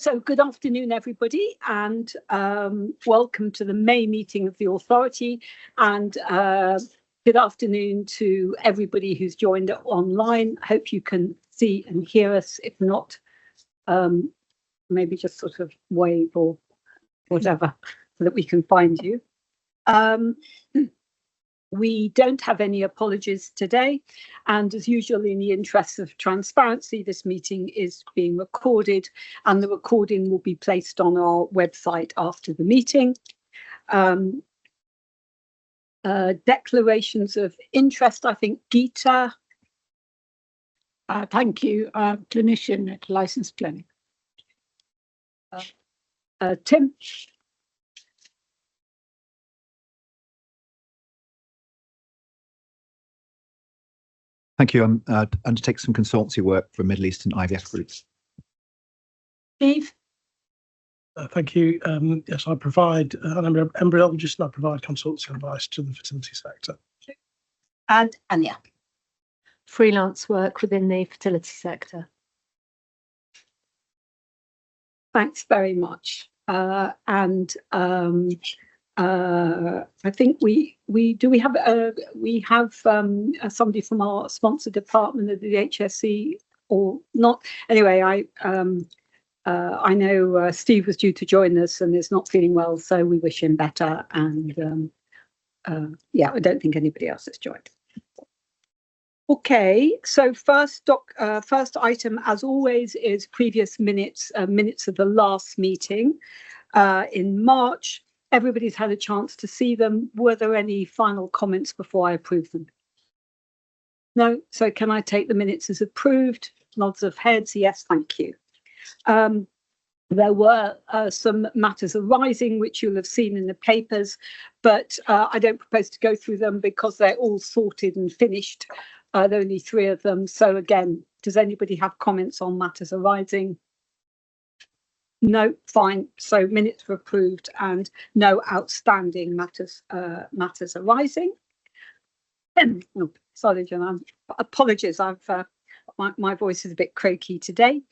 So good afternoon, everybody, and welcome to the May meeting of the Authority, and good afternoon to everybody who's joined online. Hope you can see and hear us. If not, maybe just sort of wave or whatever so that we can find you. We don't have any apologies today, and as usual, in the interests of transparency, this meeting is being recorded, and the recording will be placed on our website after the meeting. Declarations of interest, I think, Geeta. Thank you, clinician at Licensed Clinic. Tim. Thank you. Undertake some consultancy work for Middle Eastern IVF groups. Steve. Thank you. Yes, I provide, I'm an embryologist, and I provide consultancy advice to the fertility sector. And Anya. Freelance work within the fertility sector. Thanks very much. I think we have somebody from our sponsor department of the HSE or not. Anyway, I know Steve was due to join us and is not feeling well, so we wish him better. And yeah, I don't think anybody else has joined. Okay, so first item, as always, is previous minutes of the last meeting in March. Everybody's had a chance to see them. Were there any final comments before I approve them? No? So can I take the minutes as approved? Nods of heads, yes, thank you. There were some matters arising, which you'll have seen in the papers, but I don't propose to go through them because they're all sorted and finished. There are only 3 of them. So again, does anybody have comments on matters arising? No, fine. So minutes were approved and no outstanding matters arising. Oh, sorry, John. Apologies. My voice is a bit croaky today.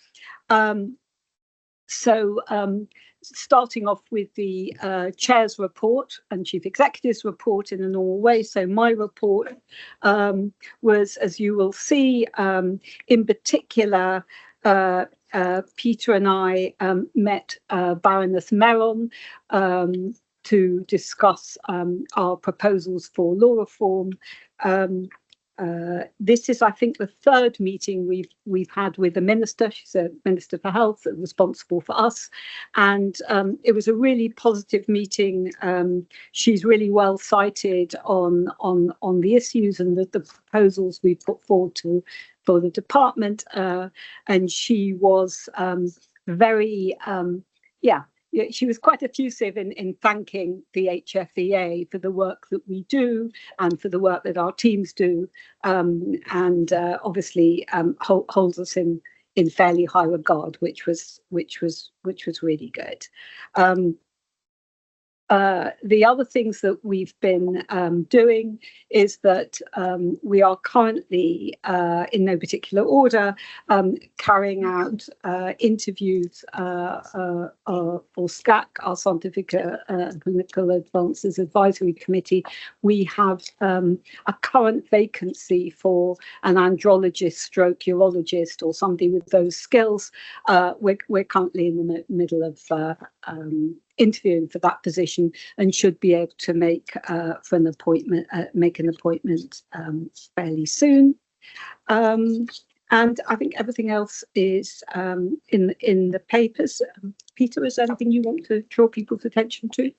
Starting off with the chair's report and chief executive's report in a normal way. So my report was, as you will see, in particular, Peter and I met Baroness Meron to discuss our proposals for law reform. This is, I think, the 3rd meeting we've had with the minister. She's a Minister for Health, responsible for us, and it was a really positive meeting. She's really well cited on the issues and the proposals we put forward for the department, and she was very she was quite effusive in thanking the HFEA for the work that we do and for the work that our teams do, and obviously holds us in fairly high regard, which was really good. The other things that we've been doing is that we are currently, in no particular order, carrying out interviews for SCAC, our Scientific and Clinical Advances Advisory Committee. We have a current vacancy for an andrologist stroke urologist or somebody with those skills. We're currently in the middle of interviewing for that position and should be able to make an appointment fairly soon. And I think everything else is in the papers. Peter, is there anything you want to draw people's attention to?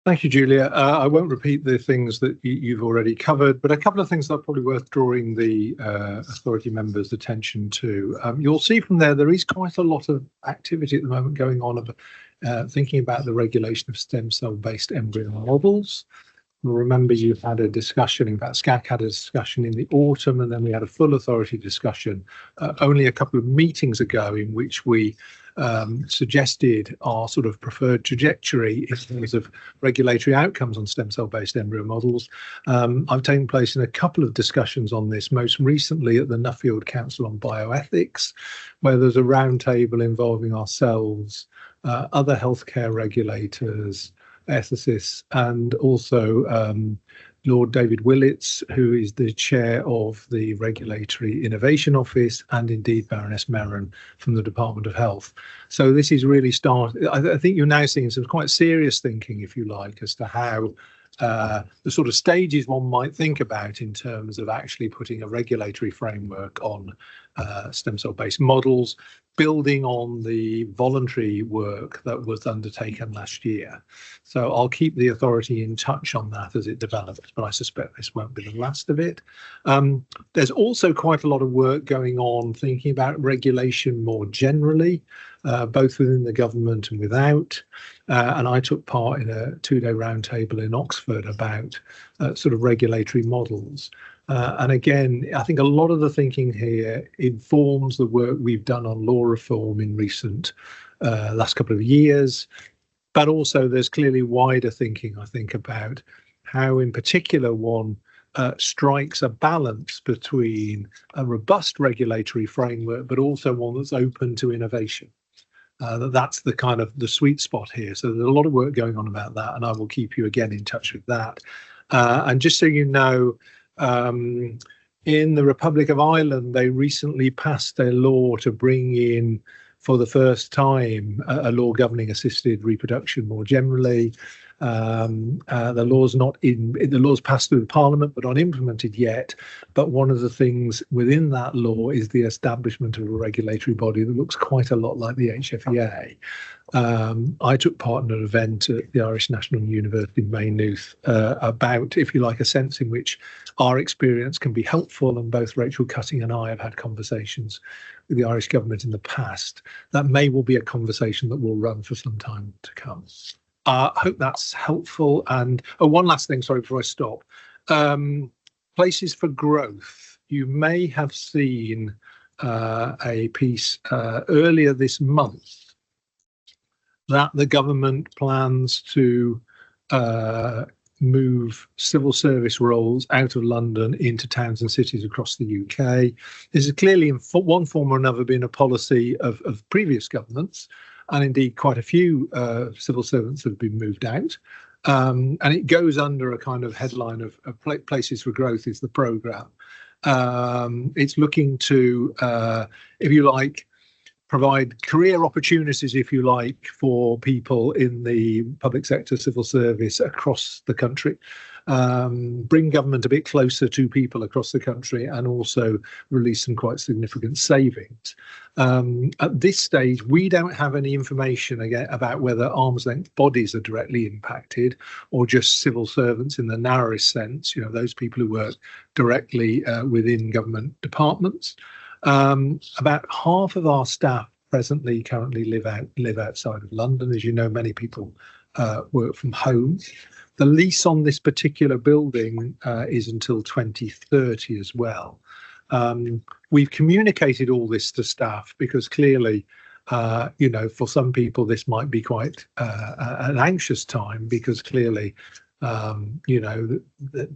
Thank you, Julia. I won't repeat the things that you've already covered, but a couple of things that are probably worth drawing the authority members' attention to. You'll see from there is quite a lot of activity at the moment going on of thinking about the regulation of stem cell-based embryo models. remember you had a discussion, in fact, SCAC had a discussion in the autumn, and then we had a full authority discussion only a couple of meetings ago, in which we suggested our sort of preferred trajectory in terms of regulatory outcomes on stem cell based embryo models. I've taken place in a couple of discussions on this, most recently at the Nuffield Council on Bioethics, where there's a roundtable involving ourselves, other healthcare regulators, ethicists, and also Lord David Willits, who is the chair of the Regulatory Innovation Office, and indeed Baroness Merron from the Department of Health. So this is really I think you're now seeing some quite serious thinking, if you like, as to how the sort of stages one might think about in terms of actually putting a regulatory framework on stem cell based models, building on the voluntary work that was undertaken last year. So I'll keep the authority in touch on that as it develops, but I suspect this won't be the last of it. There's also quite a lot of work going on thinking about regulation more generally, both within the government and without. And I took part in a 2-day roundtable in Oxford about sort of regulatory models. And again, I think a lot of the thinking here informs the work we've done on law reform in recent last couple of years. But also there's clearly wider thinking, I think, about how in particular one strikes a balance between a robust regulatory framework, but also one that's open to innovation. That's the kind of the sweet spot here. So there's a lot of work going on about that, and I will keep you again in touch with that. And just so you know, in the Republic of Ireland, they recently passed a law to bring in, for the first time, a law governing assisted reproduction more generally. The law's passed through the Parliament, but not implemented yet. But one of the things within that law is the establishment of a regulatory body that looks quite a lot like the HFEA. I took part in an event at the Irish National University in Maynooth about, if you like, a sense in which our experience can be helpful, and both Rachel Cutting and I have had conversations with the Irish government in the past. That may well be a conversation that will run for some time to come. I hope that's helpful. And one last thing, sorry, before I stop. Places for growth. You may have seen a piece earlier this month that the government plans to move civil service roles out of London into towns and cities across the UK. This has clearly, in one form or another, been a policy of previous governments, and indeed quite a few civil servants have been moved out. And it goes under a kind of headline of Places for Growth is the programme. It's looking to, if you like, provide career opportunities, if you like, for people in the public sector civil service across the country, bring government a bit closer to people across the country, and also release some quite significant savings. At this stage, we don't have any information again about whether arm's length bodies are directly impacted, or just civil servants in the narrowest sense, you know, those people who work directly within government departments. About half of our staff currently live outside of London. As you know, many people work from home. The lease on this particular building is until 2030 as well. We've communicated all this to staff because clearly, you know, for some people this might be quite an anxious time, because clearly, you know,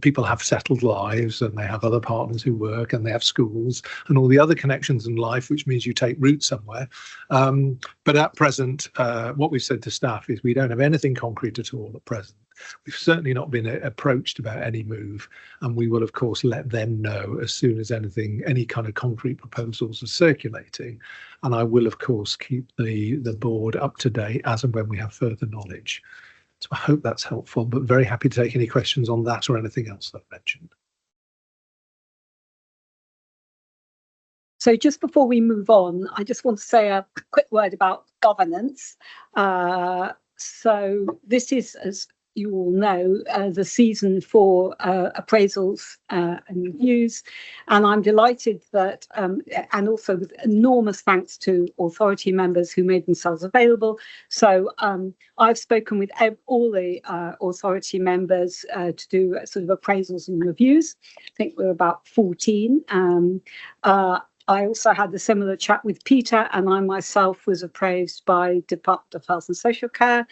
people have settled lives, and they have other partners who work, and they have schools and all the other connections in life, which means you take root somewhere. But at present, what we've said to staff is we don't have anything concrete at all at present. We've certainly not been approached about any move, and we will of course let them know as soon as any kind of concrete proposals are circulating. And I will of course keep the board up to date as and when we have further knowledge. So I hope that's helpful, but very happy to take any questions on that or anything else I've mentioned. So just before we move on, I just want to say a quick word about governance. So this is, as you all know, the season for appraisals and reviews, and I'm delighted that, and also with enormous thanks to authority members who made themselves available. So I've spoken with all the authority members to do sort of appraisals and reviews. I think we're about 14. I also had a similar chat with Peter, and I myself was appraised by Department of Health and Social Care.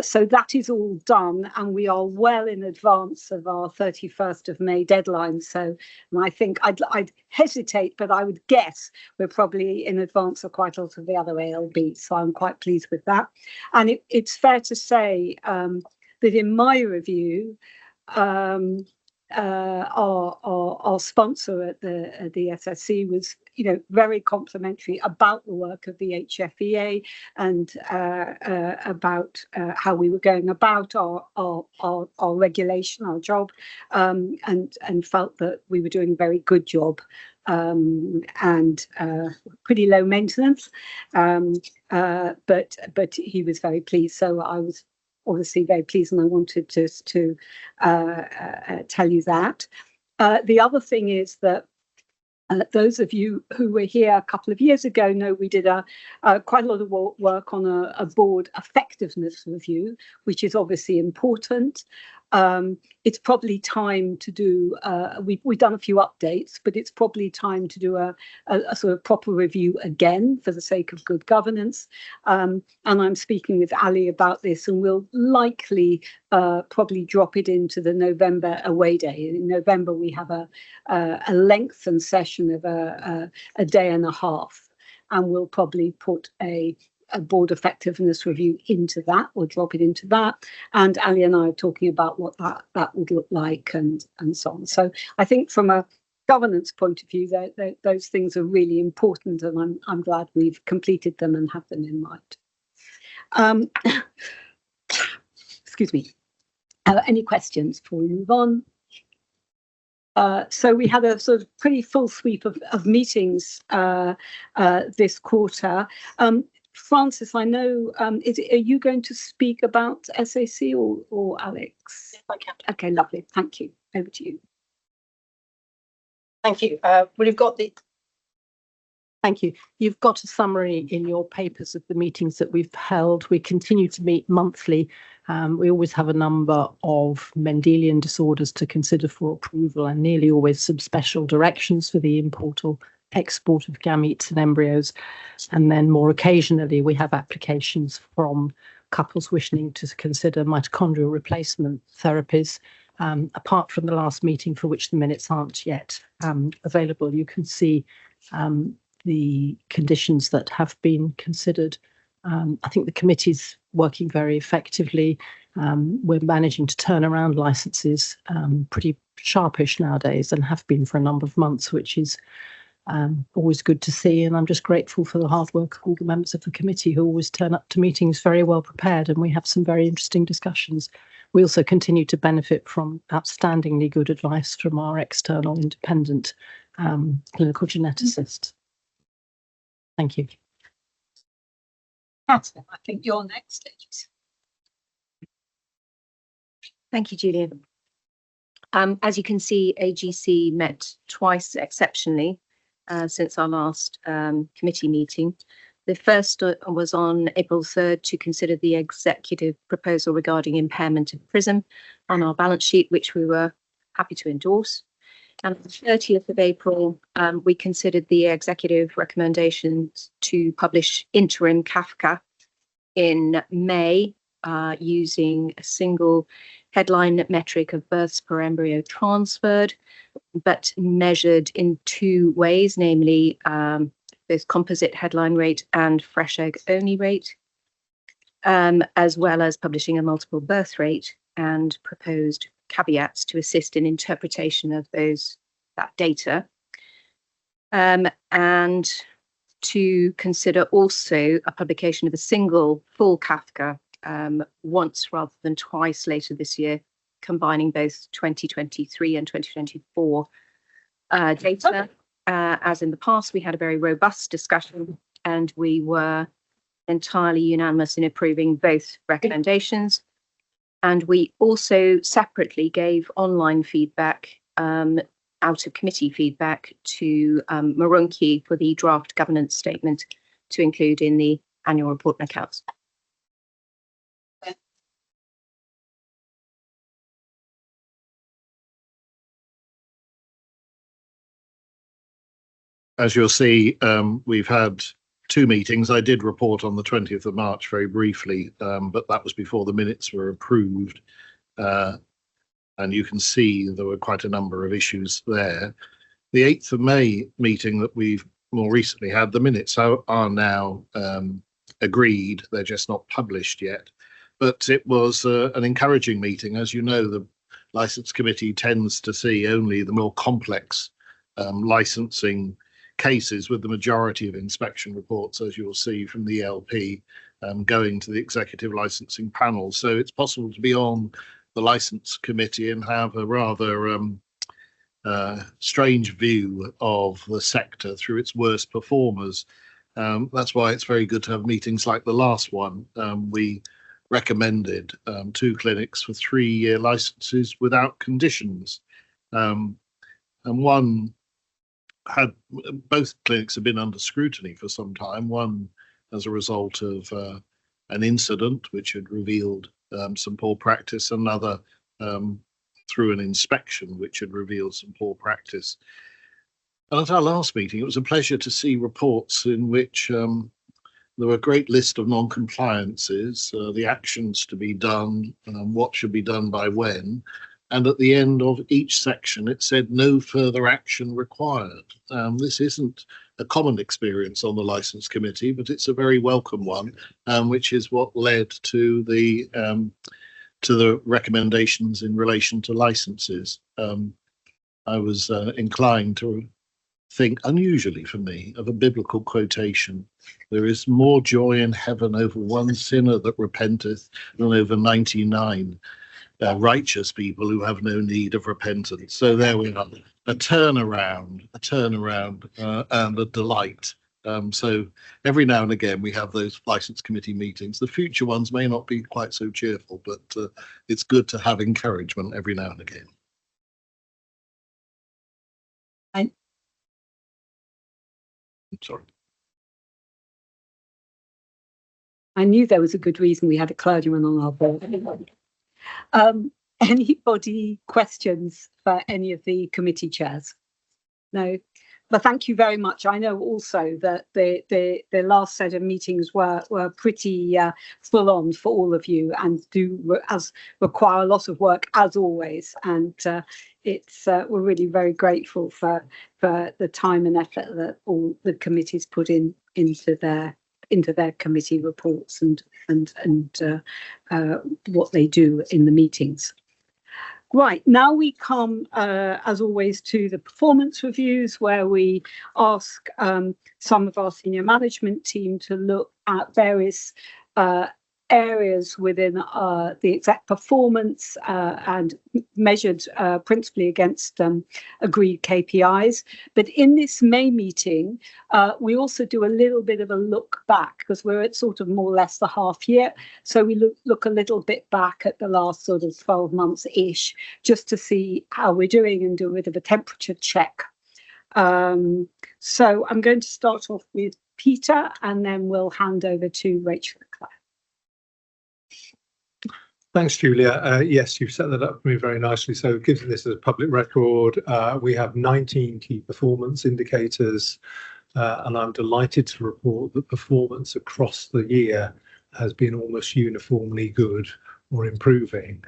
So that is all done, and we are well in advance of our 31st of May deadline. So I think I'd hesitate, but I would guess we're probably in advance of quite a lot of the other ALBs. So I'm quite pleased with that. And it's fair to say that in my review, our sponsor at the SSC was, very complimentary about the work of the HFEA and about how we were going about our regulation, our job, and felt that we were doing a very good job and pretty low maintenance. But he was very pleased. So I was obviously very pleased, and I wanted just to tell you that. The other thing is that those of you who were here a couple of years ago know we did quite a lot of work on a board effectiveness review, which is obviously important. It's probably time to do, we've done a few updates, but it's probably time to do a sort of proper review again for the sake of good governance. And I'm speaking with Ali about this, and we'll likely probably drop it into the November away day. In November, we have a lengthened session of a day and a half, and we'll probably put a board effectiveness review into that, or drop it into that. And Ali and I are talking about what that would look like and so on. So I think from a governance point of view, those things are really important, and I'm glad we've completed them and have them in mind. Excuse me. Any questions before we move on? So we had a sort of pretty full sweep of meetings this quarter. Francis, I know, are you going to speak about SAC or Alex? Yes, I can. Okay, lovely. Thank you. Over to you. Thank you. We've got Thank you. You've got a summary in your papers of the meetings that we've held. We continue to meet monthly. We always have a number of Mendelian disorders to consider for approval, and nearly always some special directions for the import or export of gametes and embryos. And then more occasionally, we have applications from couples wishing to consider mitochondrial replacement therapies. Apart from the last meeting, for which the minutes aren't yet available, you can see the conditions that have been considered. I think the committee's working very effectively. We're managing to turn around licenses pretty sharpish nowadays, and have been for a number of months, which is always good to see. And I'm just grateful for the hard work of all the members of the committee who always turn up to meetings very well prepared, and we have some very interesting discussions. We also continue to benefit from outstandingly good advice from our external independent clinical geneticists. Thank you. I think you're next, Aegis. Thank you, Julian. As you can see, AGC met twice exceptionally since our last committee meeting. The first was on April 3rd to consider the executive proposal regarding impairment of PRISM on our balance sheet, which we were happy to endorse. And on the 30th of April, we considered the executive recommendations to publish interim CAFCA in May using a single headline metric of births per embryo transferred, but measured in two ways, namely both composite headline rate and fresh egg only rate, as well as publishing a multiple birth rate and proposed caveats to assist in interpretation of that data, and to consider also a publication of a single full CAFCA once rather than twice later this year, combining both 2023 and 2024 data. As in the past, we had a very robust discussion, and we were entirely unanimous in approving both recommendations. And we also separately gave online feedback, out of committee feedback to Marunki for the draft governance statement to include in the annual report and accounts. As you'll see, we've had 2 meetings. I did report on the 20th of March very briefly, but that was before the minutes were approved. And you can see there were quite a number of issues there. The 8th of May meeting that we've more recently had, the minutes are now agreed. They're just not published yet. But it was an encouraging meeting. As you know, the Licence Committee tends to see only the more complex licensing cases, with the majority of inspection reports, as you'll see from the LP, going to the Executive Licensing Panel. So it's possible to be on the Licence Committee and have a rather strange view of the sector through its worst performers. That's why it's very good to have meetings like the last one. We recommended 2 clinics for 3-year licenses without conditions. And one had, both clinics have been under scrutiny for some time, one as a result of an incident which had revealed some poor practice, another through an inspection which had revealed some poor practice. And at our last meeting, it was a pleasure to see reports in which there were a great list of non-compliances, the actions to be done, what should be done by when. And at the end of each section, it said no further action required. This isn't a common experience on the Licence Committee, but it's a very welcome one, which is what led to the recommendations in relation to licenses. I was inclined to think, unusually for me, of a biblical quotation. There is more joy in heaven over one sinner that repenteth than over 99 righteous people who have no need of repentance. So there we are, a turnaround, and a delight. So every now and again we have those Licence Committee meetings. The future ones may not be quite so cheerful, but it's good to have encouragement every now and again. I'm sorry. I knew there was a good reason we had a clergyman on our board. Anybody questions for any of the committee chairs? No, but thank you very much. I know also that the last set of meetings were pretty full on for all of you, and require a lot of work as always. And we're really very grateful for the time and effort that all the committees put into their committee reports and what they do in the meetings. Right, now we come, as always, to the performance reviews, where we ask some of our senior management team to look at various areas within the exec performance and measured principally against agreed KPIs. But in this May meeting, we also do a little bit of a look back, because we're at sort of more or less the half year. So we look a little bit back at the last sort of 12 months-ish, just to see how we're doing and do a bit of a temperature check. So I'm going to start off with Peter, and then we'll hand over to Rachel. Thanks, Julia. Yes, you've set that up for me very nicely. So given this as a public record, we have 19 key performance indicators, and I'm delighted to report that performance across the year has been almost uniformly good or improving.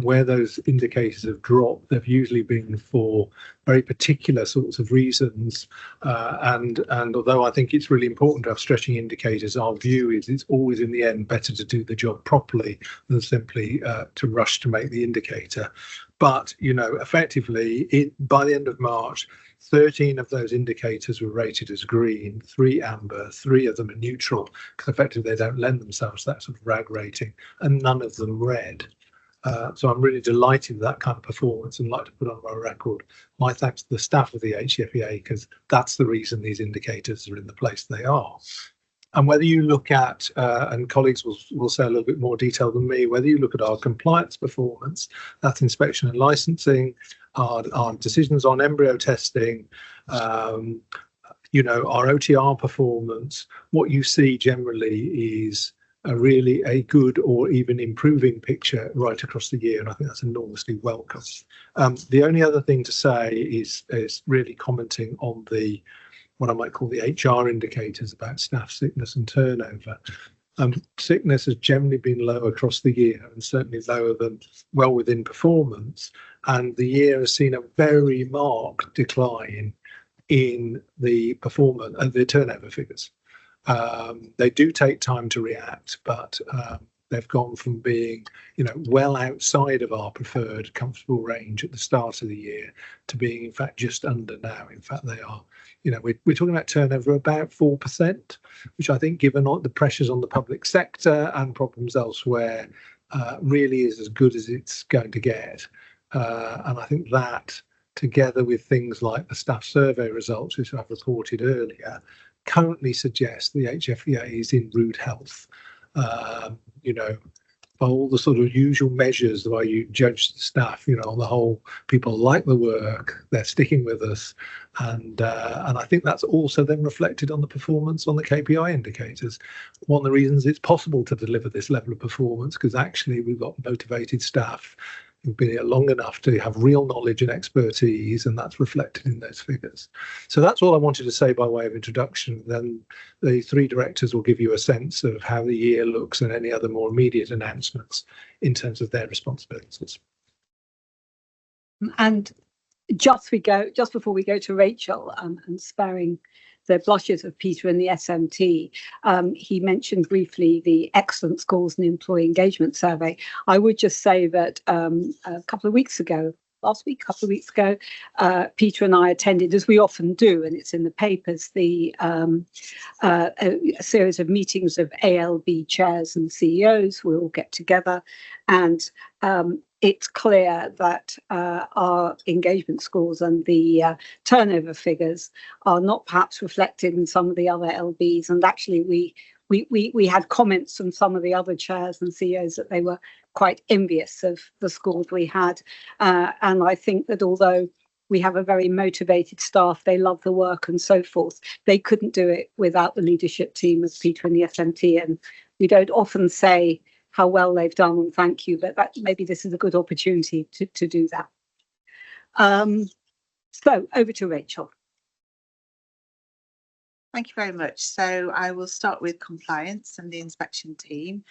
Where those indicators have dropped, they've usually been for very particular sorts of reasons. And although I think it's really important to have stretching indicators, our view is it's always in the end better to do the job properly than simply to rush to make the indicator. But, you know, effectively, by the end of March, 13 of those indicators were rated as green, 3 amber, 3 of them are neutral, because effectively they don't lend themselves to that sort of RAG rating, and none of them red. So I'm really delighted with that kind of performance, and like to put on my record my thanks to the staff of the HFEA, because that's the reason these indicators are in the place they are. And whether you look at, and colleagues will say a little bit more detail than me, whether you look at our compliance performance, that's inspection and licensing, our decisions on embryo testing, you know, our OTR performance, what you see generally is really a good or even improving picture right across the year, and I think that's enormously welcome. The only other thing to say is really commenting on the what I might call the HR indicators about staff sickness and turnover. Sickness has generally been low across the year and certainly lower than well within performance, and the year has seen a very marked decline in the performance and the turnover figures. They do take time to react, but they've gone from being, you know, well outside of our preferred comfortable range at the start of the year to being, in fact, just under now. In fact, they are, you know, we're talking about turnover about 4%, which I think, given all the pressures on the public sector and problems elsewhere, really is as good as it's going to get. And I think that, together with things like the staff survey results, which I've reported earlier, currently suggest the HFEA is in rude health. You know, by all the sort of usual measures, the way you judge the staff, you know, on the whole, people like the work, they're sticking with us, and I think that's also then reflected on the performance on the KPI indicators. One of the reasons it's possible to deliver this level of performance, because actually we've got motivated staff who've been here long enough to have real knowledge and expertise, and that's reflected in those figures. So that's all I wanted to say by way of introduction. Then the three directors will give you a sense of how the year looks and any other more immediate announcements in terms of their responsibilities. And just before we go to Rachel, and sparing the blushes of Peter and the SMT, he mentioned briefly the excellent scores in the employee engagement survey. I would just say that a couple of weeks ago, Peter and I attended, as we often do, and it's in the papers, a series of meetings of ALB chairs and CEOs. We all get together, and it's clear that our engagement scores and the turnover figures are not perhaps reflected in some of the other LBs. And actually, we had comments from some of the other chairs and CEOs that they were quite envious of the scores we had. And I think that although we have a very motivated staff, they love the work and so forth, they couldn't do it without the leadership team of Peter and the SMT. And we don't often say how well they've done, and thank you, but maybe this is a good opportunity to do that. So over to Rachel. Thank you very much. So I will start with compliance and the inspection team.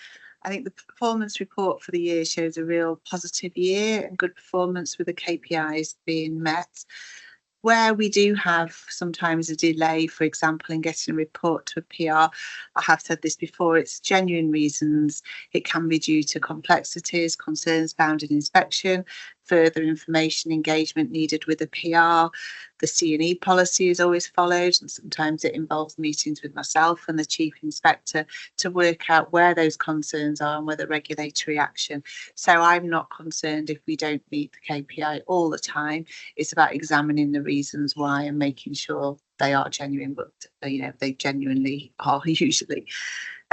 I think the performance report for the year shows a real positive year and good performance with the KPIs being met. Where we do have sometimes a delay, for example, in getting a report to a PR, I have said this before, it's genuine reasons. It can be due to complexities, concerns found in inspection, further information engagement needed with a PR. The C&E policy is always followed, and sometimes it involves meetings with myself and the chief inspector to work out where those concerns are and whether regulatory action. So I'm not concerned if we don't meet the KPI all the time. It's about examining the reasons why and making sure they are genuine, but you know, they genuinely are usually.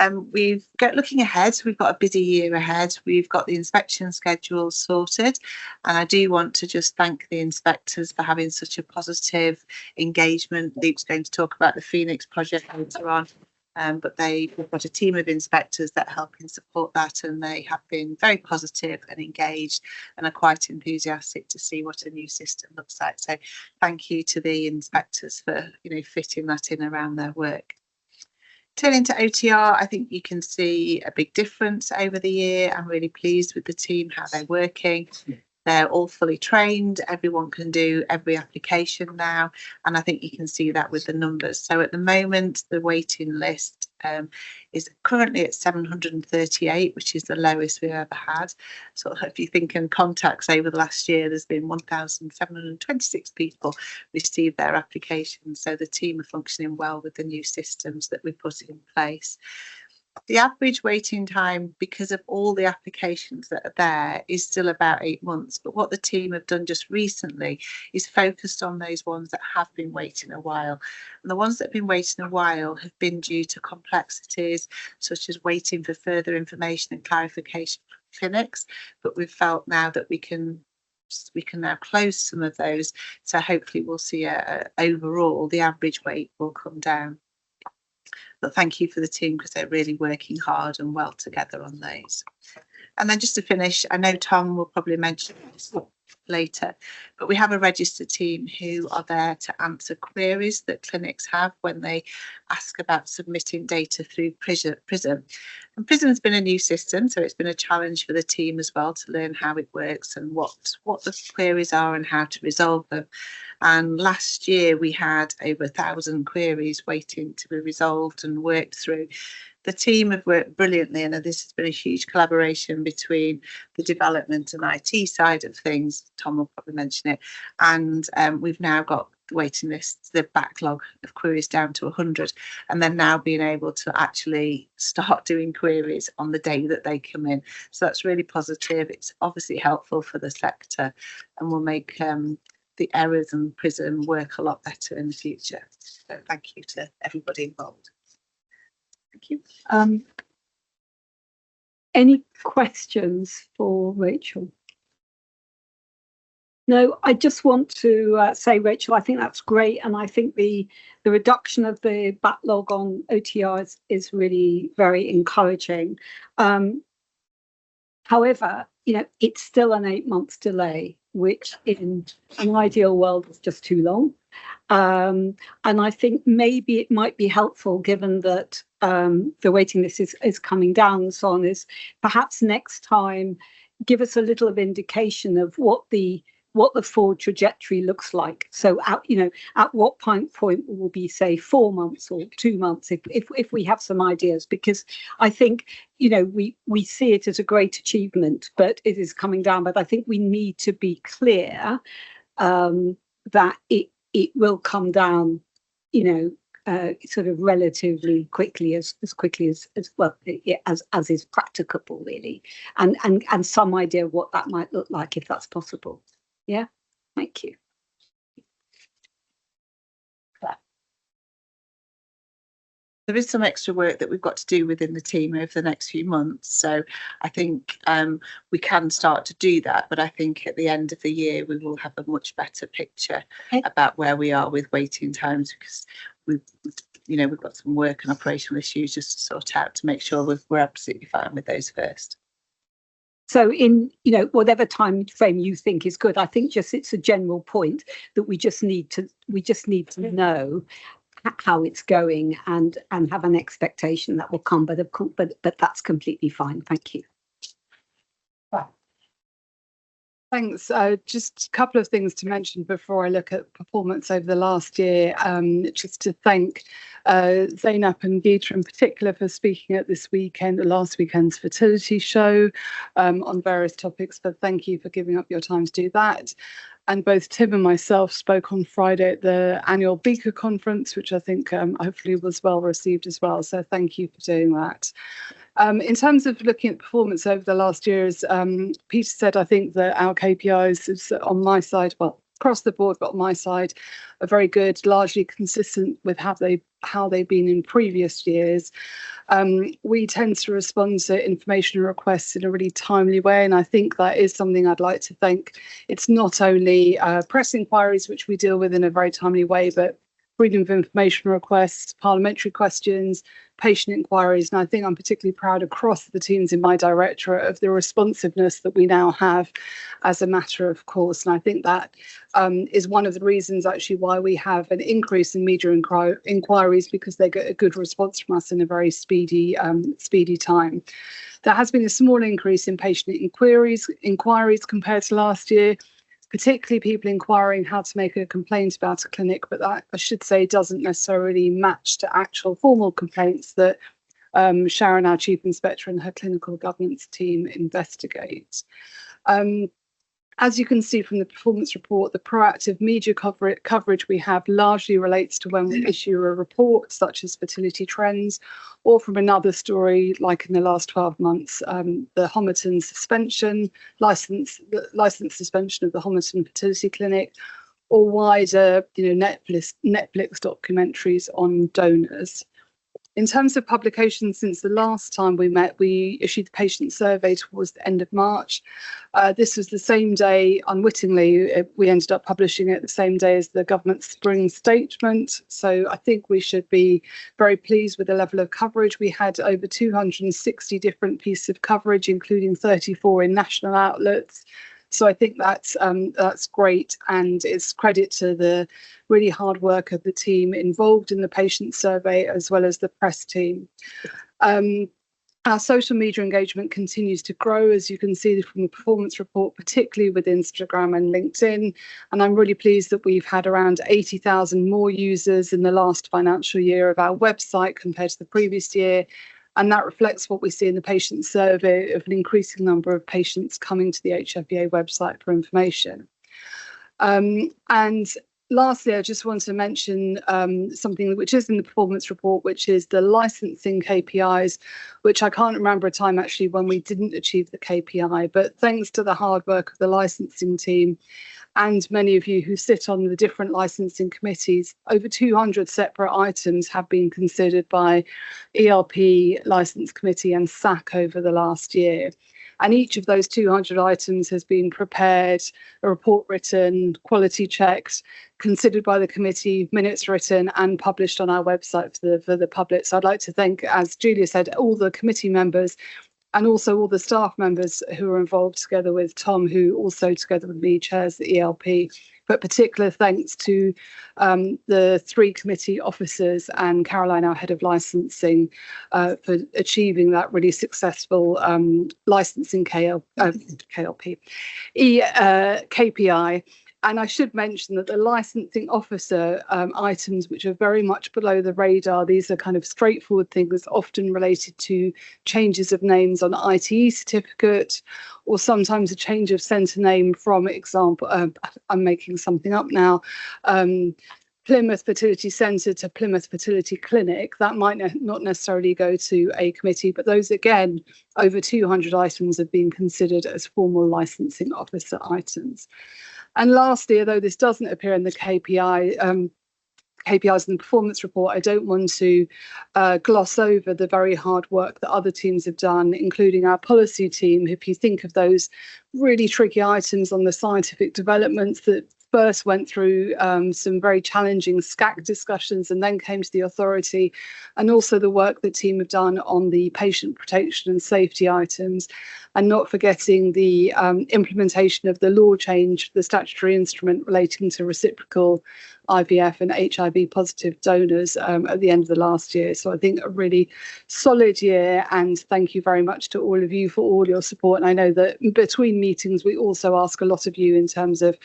Looking ahead, we've got a busy year ahead. We've got the inspection schedule sorted, and I do want to just thank the inspectors for having such a positive engagement. Luke's going to talk about the Phoenix project later on, but we've got a team of inspectors that help and support that, and they have been very positive and engaged and are quite enthusiastic to see what a new system looks like. So thank you to the inspectors for, you know, fitting that in around their work. Turning to OTR, I think you can see a big difference over the year. I'm really pleased with the team, how they're working. They're all fully trained. Everyone can do every application now. And I think you can see that with the numbers. So at the moment, the waiting list is currently at 738, which is the lowest we've ever had. So if you think in contacts over the last year, there's been 1,726 people received their applications. So the team are functioning well with the new systems that we put in place. The average waiting time, because of all the applications that are there, is still about 8 months. But what the team have done just recently is focused on those ones that have been waiting a while. And the ones that have been waiting a while have been due to complexities, such as waiting for further information and clarification from clinics. But we've felt now that we can now close some of those. So hopefully we'll see overall the average wait will come down. But thank you for the team because they're really working hard and well together on those. And then just to finish, I know Tom will probably mention this later, but we have a registered team who are there to answer queries that clinics have when they ask about submitting data through Prism. And Prism's been a new system, so it's been a challenge for the team as well to learn how it works and what the queries are and how to resolve them. And last year we had over 1,000 queries waiting to be resolved and worked through. The team have worked brilliantly, and this has been a huge collaboration between the development and IT side of things. Tom will probably mention it. And we've now got the waiting list, the backlog of queries down to 100, and then now being able to actually start doing queries on the day that they come in. So that's really positive. It's obviously helpful for the sector and will make the errors and Prism work a lot better in the future. So thank you to everybody involved. Thank you. Any questions for Rachel? No, I just want to say, Rachel, I think that's great. And I think the reduction of the backlog on OTR is really very encouraging. However, it's still an 8 month delay, which in an ideal world is just too long. And I think maybe it might be helpful, given that the waiting list is coming down and so on, is perhaps next time give us a little of indication of what the forward trajectory looks like. So at what point will be, say, 4 months or 2 months, if we have some ideas, because I think we see it as a great achievement, but it is coming down. But I think we need to be clear that it will come down, sort of relatively quickly, as quickly as well as is practicable, really, and some idea of what that might look like, if that's possible. Yeah, thank you. There is some extra work that we've got to do within the team over the next few months. So I think we can start to do that. But I think at the end of the year, we will have a much better picture about where we are with waiting times, because we've got some work and operational issues just to sort out to make sure we're absolutely fine with those first. So in whatever time frame you think is good, I think just it's a general point that we just need to know how it's going and have an expectation that will come, but that's completely fine. Thank you. Thanks. Just a couple of things to mention before I look at performance over the last year. Just to thank Zainab and Geeta in particular for speaking at last weekend's fertility show on various topics. But thank you for giving up your time to do that. And both Tim and myself spoke on Friday at the annual Beaker conference, which I think hopefully was well received as well. So thank you for doing that. In terms of looking at performance over the last year, as Peter said, I think that our KPIs is on my side, well, across the board, but on my side, are very good, largely consistent with how they've been in previous years. We tend to respond to information requests in a really timely way, and I think that is something I'd like to thank. It's not only press inquiries, which we deal with in a very timely way, but freedom of information requests, parliamentary questions, patient inquiries. And I think I'm particularly proud across the teams in my directorate of the responsiveness that we now have as a matter of course. And I think that is one of the reasons actually why we have an increase in media inquiries, because they get a good response from us in a very speedy time. There has been a small increase in patient inquiries compared to last year, particularly people inquiring how to make a complaint about a clinic, but that, I should say, doesn't necessarily match to actual formal complaints that Sharon, our Chief Inspector, and her clinical governance team investigate. As you can see from the performance report, the proactive media coverage we have largely relates to when we issue a report, such as fertility trends, or from another story, like in the last 12 months, the Homerton license suspension of the Homerton Fertility Clinic, or wider, Netflix documentaries on donors. In terms of publications, since the last time we met, we issued the patient survey towards the end of March. This was the same day, unwittingly, we ended up publishing it the same day as the government's spring statement. So I think we should be very pleased with the level of coverage. We had over 260 different pieces of coverage, including 34 in national outlets. So I think that's great, and it's credit to the really hard work of the team involved in the patient survey, as well as the press team. Our social media engagement continues to grow, as you can see from the performance report, particularly with Instagram and LinkedIn. And I'm really pleased that we've had around 80,000 more users in the last financial year of our website compared to the previous year. And that reflects what we see in the patient survey of an increasing number of patients coming to the HFEA website for information. And lastly, I just want to mention something which is in the performance report, which is the licensing KPIs, which I can't remember a time actually when we didn't achieve the KPI, but thanks to the hard work of the licensing team and many of you who sit on the different licensing committees, over 200 separate items have been considered by ELP, Licence Committee and SAC over the last year. And each of those 200 items has been prepared, a report written, quality checked, considered by the committee, minutes written and published on our website for the public. So I'd like to thank, as Julia said, all the committee members and also all the staff members who are involved, together with Tom, who also together with me chairs the ELP. But particular thanks to the 3 committee officers and Caroline, our head of licensing, for achieving that really successful licensing KPI. And I should mention that the licensing officer items, which are very much below the radar, these are kind of straightforward things, often related to changes of names on ITE certificate, or sometimes a change of centre name from, example, I'm making something up now, Plymouth Fertility Centre to Plymouth Fertility Clinic. That might not necessarily go to a committee, but those, again, over 200 items have been considered as formal licensing officer items. And lastly, although this doesn't appear in the KPIs in the performance report, I don't want to gloss over the very hard work that other teams have done, including our policy team. If you think of those really tricky items on the scientific developments that first went through some very challenging SCAC discussions and then came to the authority, and also the work the team have done on the patient protection and safety items, and not forgetting the implementation of the law change, the statutory instrument relating to reciprocal IVF and HIV positive donors at the end of the last year. So I think a really solid year, and thank you very much to all of you for all your support. And I know that between meetings we also ask a lot of you in terms of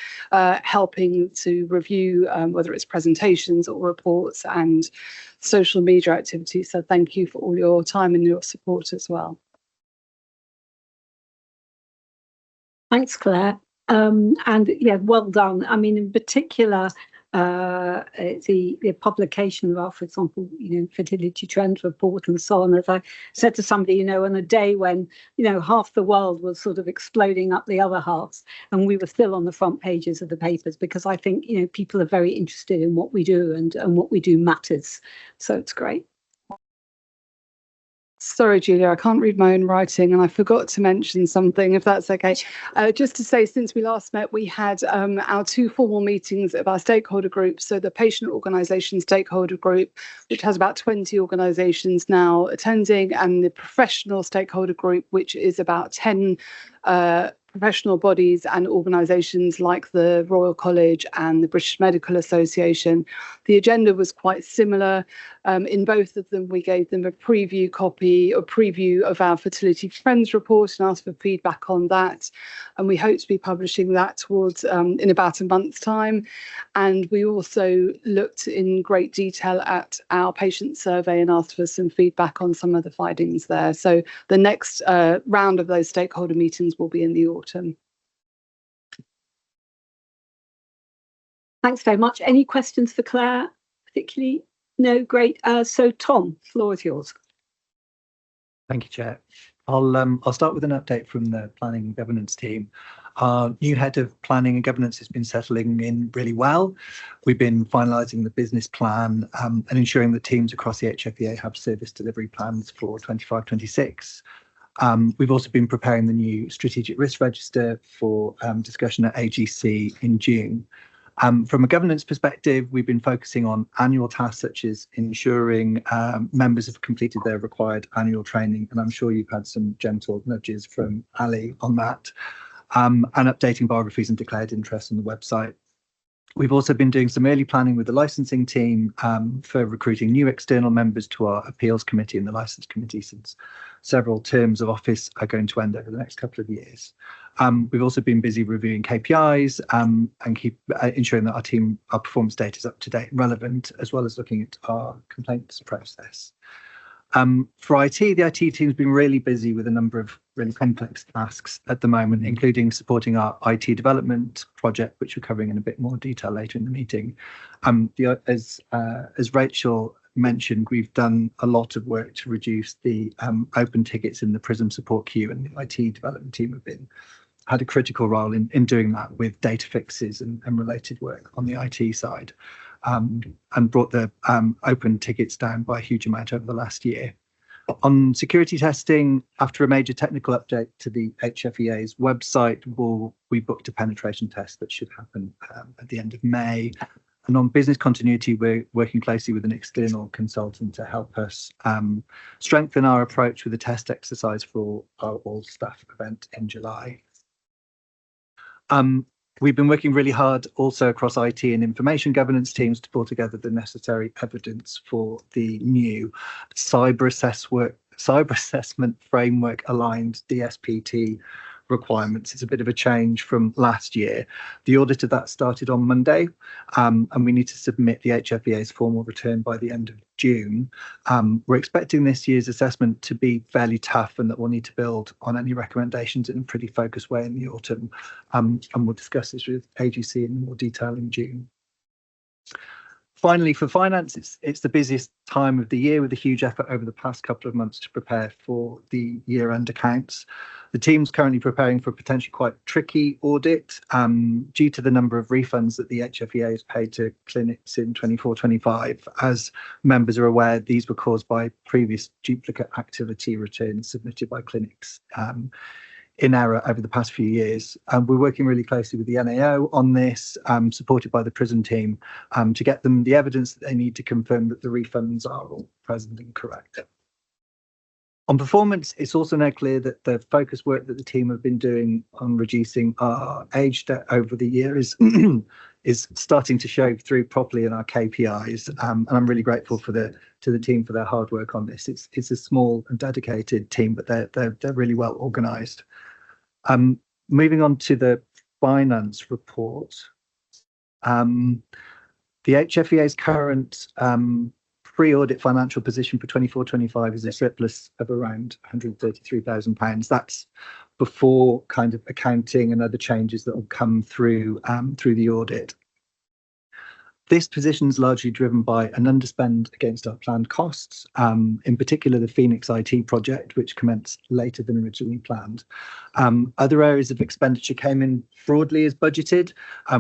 helping to review whether it's presentations or reports and social media activities. So thank you for all your time and your support as well. Thanks, Claire. And yeah, well done. I mean, in particular, the publication of our, for example, fertility trends report and so on. As I said to somebody, on a day when, half the world was sort of exploding up the other half, and we were still on the front pages of the papers, because I think, people are very interested in what we do, and what we do matters. So it's great. Sorry, Julia, I can't read my own writing, and I forgot to mention something, if that's okay. Just to say, since we last met, we had our 2 formal meetings of our stakeholder group. So the patient organisation stakeholder group, which has about 20 organisations now attending, and the professional stakeholder group, which is about 10 professional bodies and organisations like the Royal College and the British Medical Association. The agenda was quite similar. In both of them, we gave them a preview of our Fertility Trends report and asked for feedback on that. And we hope to be publishing that towards in about a month's time. And we also looked in great detail at our patient survey and asked for some feedback on some of the findings there. So the next round of those stakeholder meetings will be in the autumn. Thanks very much. Any questions for Claire particularly? No, great. So Tom, floor is yours. Thank you, Chair. I'll start with an update from the planning and governance team. Our new head of planning and governance has been settling in really well. We've been finalising the business plan and ensuring that teams across the HFEA have service delivery plans for 25-26. We've also been preparing the new strategic risk register for discussion at AGC in June. From a governance perspective, we've been focusing on annual tasks such as ensuring members have completed their required annual training, and I'm sure you've had some gentle nudges from Ali on that, and updating biographies and declared interests on the website. We've also been doing some early planning with the licensing team for recruiting new external members to our appeals committee and the licence committee, since several terms of office are going to end over the next couple of years. We've also been busy reviewing KPIs and keep ensuring that our performance data is up to date and relevant, as well as looking at our complaints process. For IT, the IT team's been really busy with a number of really complex tasks at the moment, including supporting our IT development project, which we're covering in a bit more detail later in the meeting. As Rachel mentioned, we've done a lot of work to reduce the open tickets in the PRISM support queue, and the IT development team had a critical role in doing that with data fixes and related work on the IT side. And brought the open tickets down by a huge amount over the last year. On security testing, after a major technical update to the HFEA's website, we booked a penetration test that should happen at the end of May. And on business continuity, we're working closely with an external consultant to help us strengthen our approach with a test exercise for our all-staff event in July. We've been working really hard also across IT and information governance teams to pull together the necessary evidence for the new cyber assessment framework aligned DSPT requirements. It's a bit of a change from last year. The audit of that started on Monday, and we need to submit the HFEA's formal return by the end of June. We're expecting this year's assessment to be fairly tough, and that we'll need to build on any recommendations in a pretty focused way in the autumn. And we'll discuss this with AGC in more detail in June. Finally, for finance, it's the busiest time of the year, with a huge effort over the past couple of months to prepare for the year-end accounts. The team's currently preparing for a potentially quite tricky audit due to the number of refunds that the HFEA has paid to clinics in 24-25. As members are aware, these were caused by previous duplicate activity returns submitted by clinics in error over the past few years. We're working really closely with the NAO on this, supported by the PRISM team, to get them the evidence that they need to confirm that the refunds are all present and correct. On performance, it's also now clear that the focus work that the team have been doing on reducing our age debt over the year is starting to show through properly in our KPIs, and I'm really grateful to the team for their hard work on this. It's a small and dedicated team, but they're really well organised. Moving on to the finance report, the HFEA's current pre-audit financial position for 24-25 is a surplus of around £133,000. That's before kind of accounting and other changes that will come through the audit. This position is largely driven by an underspend against our planned costs, in particular the Phoenix IT project, which commenced later than originally planned. Other areas of expenditure came in broadly as budgeted,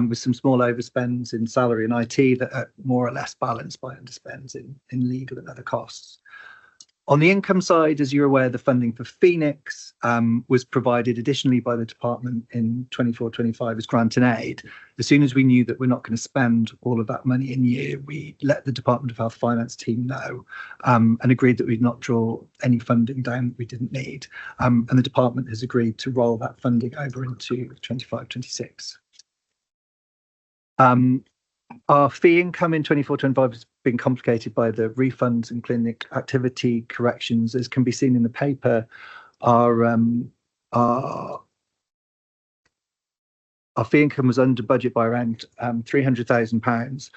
with some small overspends in salary and IT that are more or less balanced by underspends in legal and other costs. On the income side, as you're aware, the funding for Phoenix was provided additionally by the department in 24-25 as grant and aid. As soon as we knew that we're not going to spend all of that money in year, we let the Department of Health finance team know, and agreed that we'd not draw any funding down that we didn't need. And the department has agreed to roll that funding over into 25-26. Our fee income in 24-25 has been complicated by the refunds and clinic activity corrections. As can be seen in the paper, our fee income was under budget by around £300,000,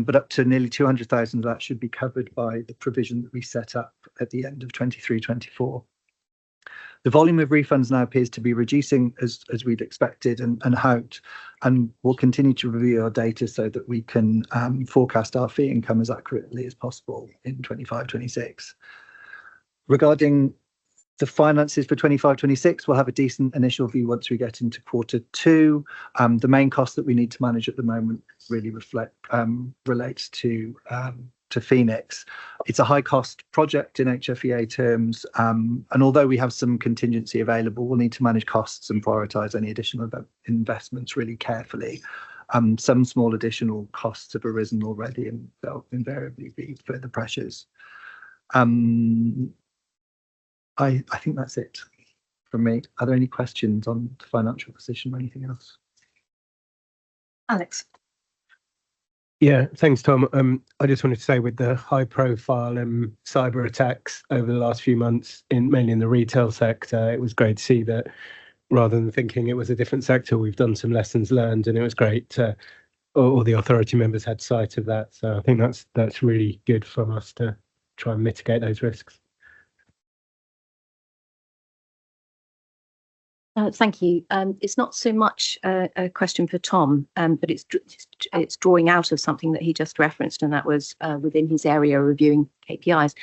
but up to nearly £200,000 of that should be covered by the provision that we set up at the end of 23-24. The volume of refunds now appears to be reducing as we'd expected and hoped, and we'll continue to review our data so that we can forecast our fee income as accurately as possible in 25-26. Regarding the finances for 25-26, we'll have a decent initial view once we get into Q2. The main cost that we need to manage at the moment really relates to Phoenix. It's a high cost project in HFEA terms, and although we have some contingency available, we'll need to manage costs and prioritise any additional investments really carefully. Some small additional costs have arisen already, and there'll invariably be further pressures. I think that's it from me. Are there any questions on the financial position or anything else? Alex. Yeah, thanks, Tom. I just wanted to say, with the high-profile cyber attacks over the last few months, mainly in the retail sector, it was great to see that rather than thinking it was a different sector, we've done some lessons learned, and it was great. All the authority members had sight of that, so I think that's really good from us to try and mitigate those risks. Thank you. It's not so much a question for Tom, but it's drawing out of something that he just referenced, and that was within his area reviewing KPIs.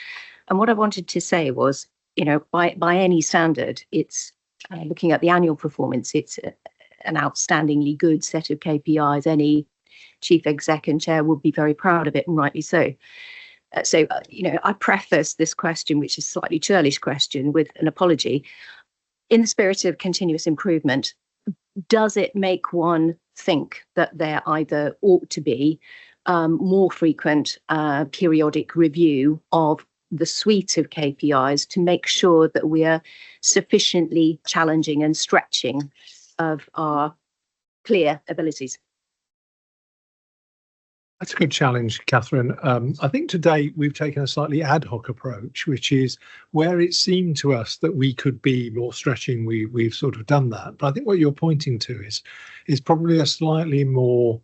And what I wanted to say was, by any standard, it's looking at the annual performance. It's an outstandingly good set of KPIs. Any chief exec and chair would be very proud of it, and rightly so. I preface this question, which is a slightly churlish question, with an apology. In the spirit of continuous improvement, does it make one think that there either ought to be more frequent periodic review of the suite of KPIs to make sure that we are sufficiently challenging and stretching of our clear abilities? That's a good challenge, Catherine. I think today we've taken a slightly ad hoc approach, which is where it seemed to us that we could be more stretching, we've sort of done that. But I think what you're pointing to is probably a slightly more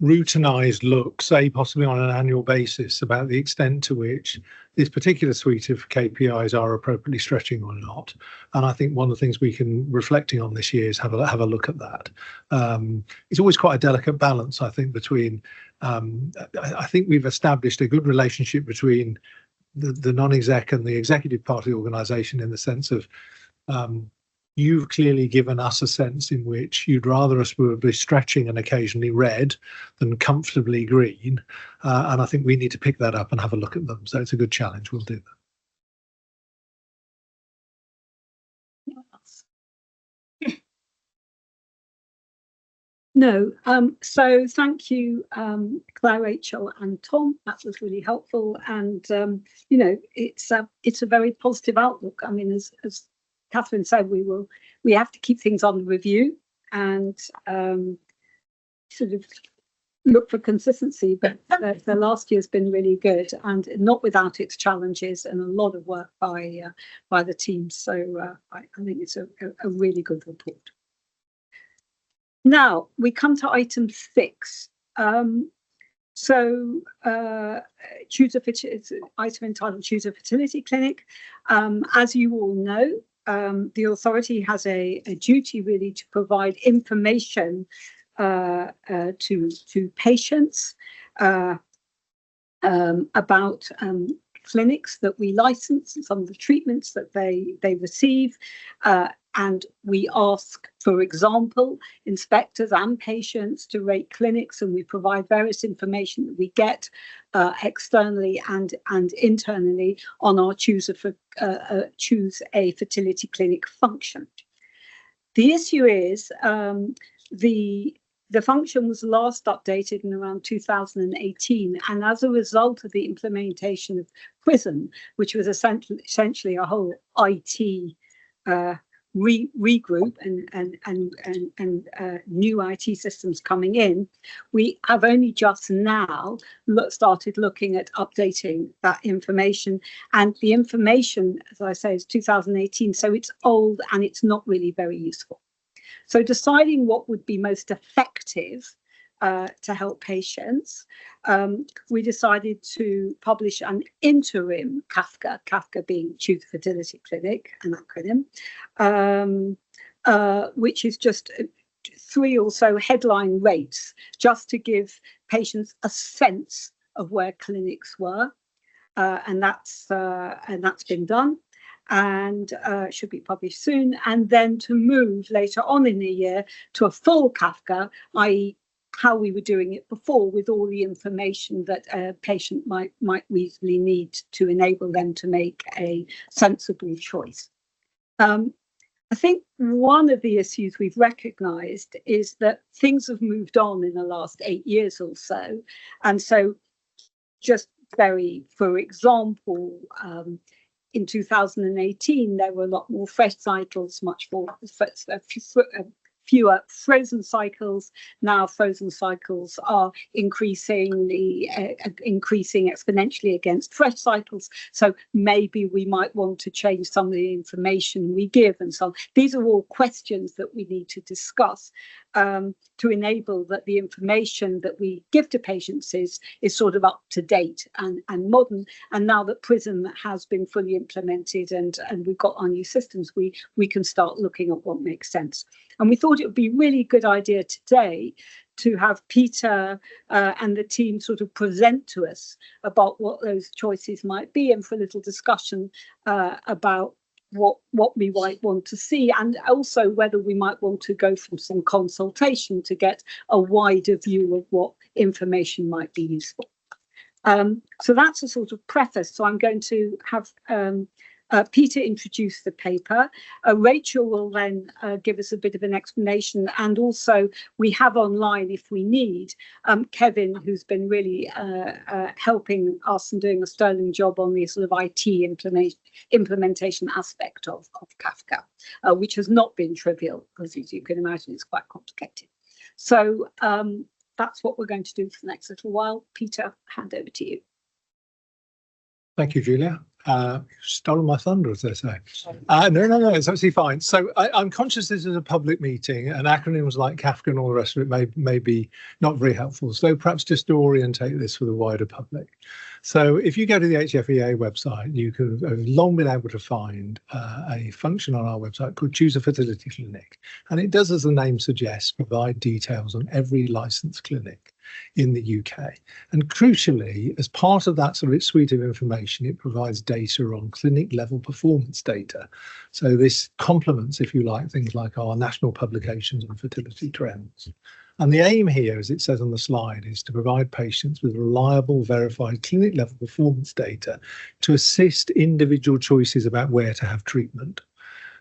routinized look, say possibly on an annual basis, about the extent to which this particular suite of KPIs are appropriately stretching or not. And I think one of the things we can, reflecting on this year, is have a look at that. It's always quite a delicate balance, I think, between I think we've established a good relationship between the non-exec and the executive part of the organisation, in the sense of you've clearly given us a sense in which you'd rather us were be stretching and occasionally red than comfortably green. And I think we need to pick that up and have a look at them. So it's a good challenge. We'll do that. No. So thank you, Claire, Rachel and Tom. That was really helpful. And, it's a very positive outlook. I mean, as Catherine said, we have to keep things on review and sort of look for consistency. But the last year's been really good, and not without its challenges, and a lot of work by the team. So I think it's a really good report. Now we come to item 6. Choose it's an item entitled Choose a Fertility Clinic. As you all know, the authority has a duty really to provide information to patients about clinics that we license and some of the treatments that they receive. And we ask, for example, inspectors and patients to rate clinics, and we provide various information that we get externally and internally on our Choose a Fertility Clinic function. The issue is the function was last updated in around 2018, and as a result of the implementation of PRISM, which was essentially a whole IT regroup and new IT systems coming in, we have only just now started looking at updating that information. And the information, as I say, is 2018, so it's old and it's not really very useful. So deciding what would be most effective to help patients, we decided to publish an interim CAFCA being Choose a Fertility Clinic, an acronym, which is just 3 or so headline rates, just to give patients a sense of where clinics were, and that's been done, and should be published soon. And then to move later on in the year to a full CAFCA, i.e., how we were doing it before, with all the information that a patient might reasonably need to enable them to make a sensible choice. I think one of the issues we've recognised is that things have moved on in the last 8 years or so. And so just for example, in 2018, there were a lot more fresh cycles, much more, fewer frozen cycles. Now frozen cycles are increasing exponentially against fresh cycles. So maybe we might want to change some of the information we give and so on. These are all questions that we need to discuss to enable that the information that we give to patients is sort of up to date and modern. And now that PRISM has been fully implemented and we've got our new systems, we can start looking at what makes sense. And we thought it would be a really good idea today to have Peter and the team sort of present to us about what those choices might be, and for a little discussion about what we might want to see, and also whether we might want to go from some consultation to get a wider view of what information might be useful. So that's a sort of preface. So I'm going to have Peter introduce the paper. Rachel will then give us a bit of an explanation, and also we have online, if we need, Kevin, who's been really helping us and doing a sterling job on the sort of IT implementation aspect of CAFCA, which has not been trivial, because as you can imagine, it's quite complicated. So that's what we're going to do for the next little while. Peter, hand over to you. Thank you, Julia. Stolen my thunder, as they say. No, it's absolutely fine. So I'm conscious this is a public meeting, and acronyms like CAFCA and all the rest of it may be not very helpful. So perhaps just to orientate this for the wider public. So if you go to the HFEA website, you could have long been able to find a function on our website called Choose a Fertility Clinic. And it does, as the name suggests, provide details on every licensed clinic in the UK. And crucially, as part of that sort of suite of information, it provides data on clinic level performance data. So this complements, if you like, things like our national publications on fertility trends. And the aim here, as it says on the slide, is to provide patients with reliable, verified clinic level performance data to assist individual choices about where to have treatment.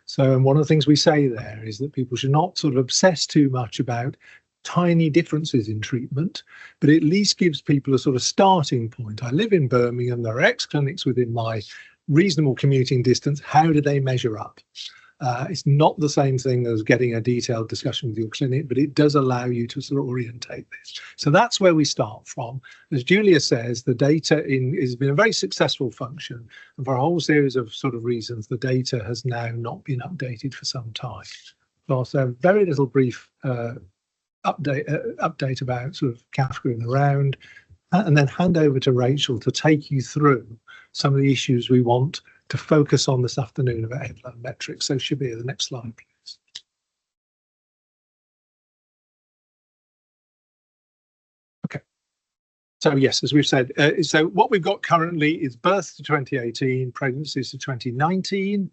So, and one of the things we say there is that people should not sort of obsess too much about tiny differences in treatment, but at least gives people a sort of starting point. I live in Birmingham, there are X clinics within my reasonable commuting distance. How do they measure up? It's not the same thing as getting a detailed discussion with your clinic, but it does allow you to sort of orientate this. So that's where we start from. As Julia says, the data has been a very successful function, and for a whole series of sort of reasons, the data has now not been updated for some time. So I'll say a very little brief update about sort of CAFCA in the round, and then hand over to Rachel to take you through some of the issues we want to focus on this afternoon about headline metrics. So Shabir, the next slide, please. Okay. So yes, as we've said, so what we've got currently is births to 2018, pregnancies to 2019.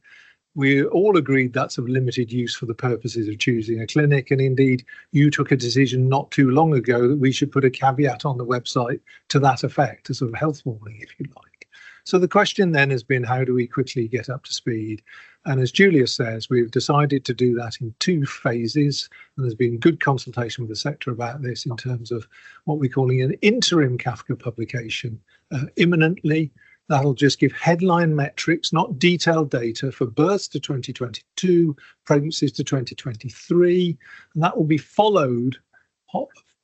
We all agreed that's of limited use for the purposes of choosing a clinic. And indeed, you took a decision not too long ago that we should put a caveat on the website to that effect, a sort of health warning, if you like. So the question then has been, how do we quickly get up to speed? And as Julia says, we've decided to do that in 2 phases. And there's been good consultation with the sector about this in terms of what we're calling an interim CAFCA publication imminently. That'll just give headline metrics, not detailed data, for births to 2022, pregnancies to 2023. And that will be followed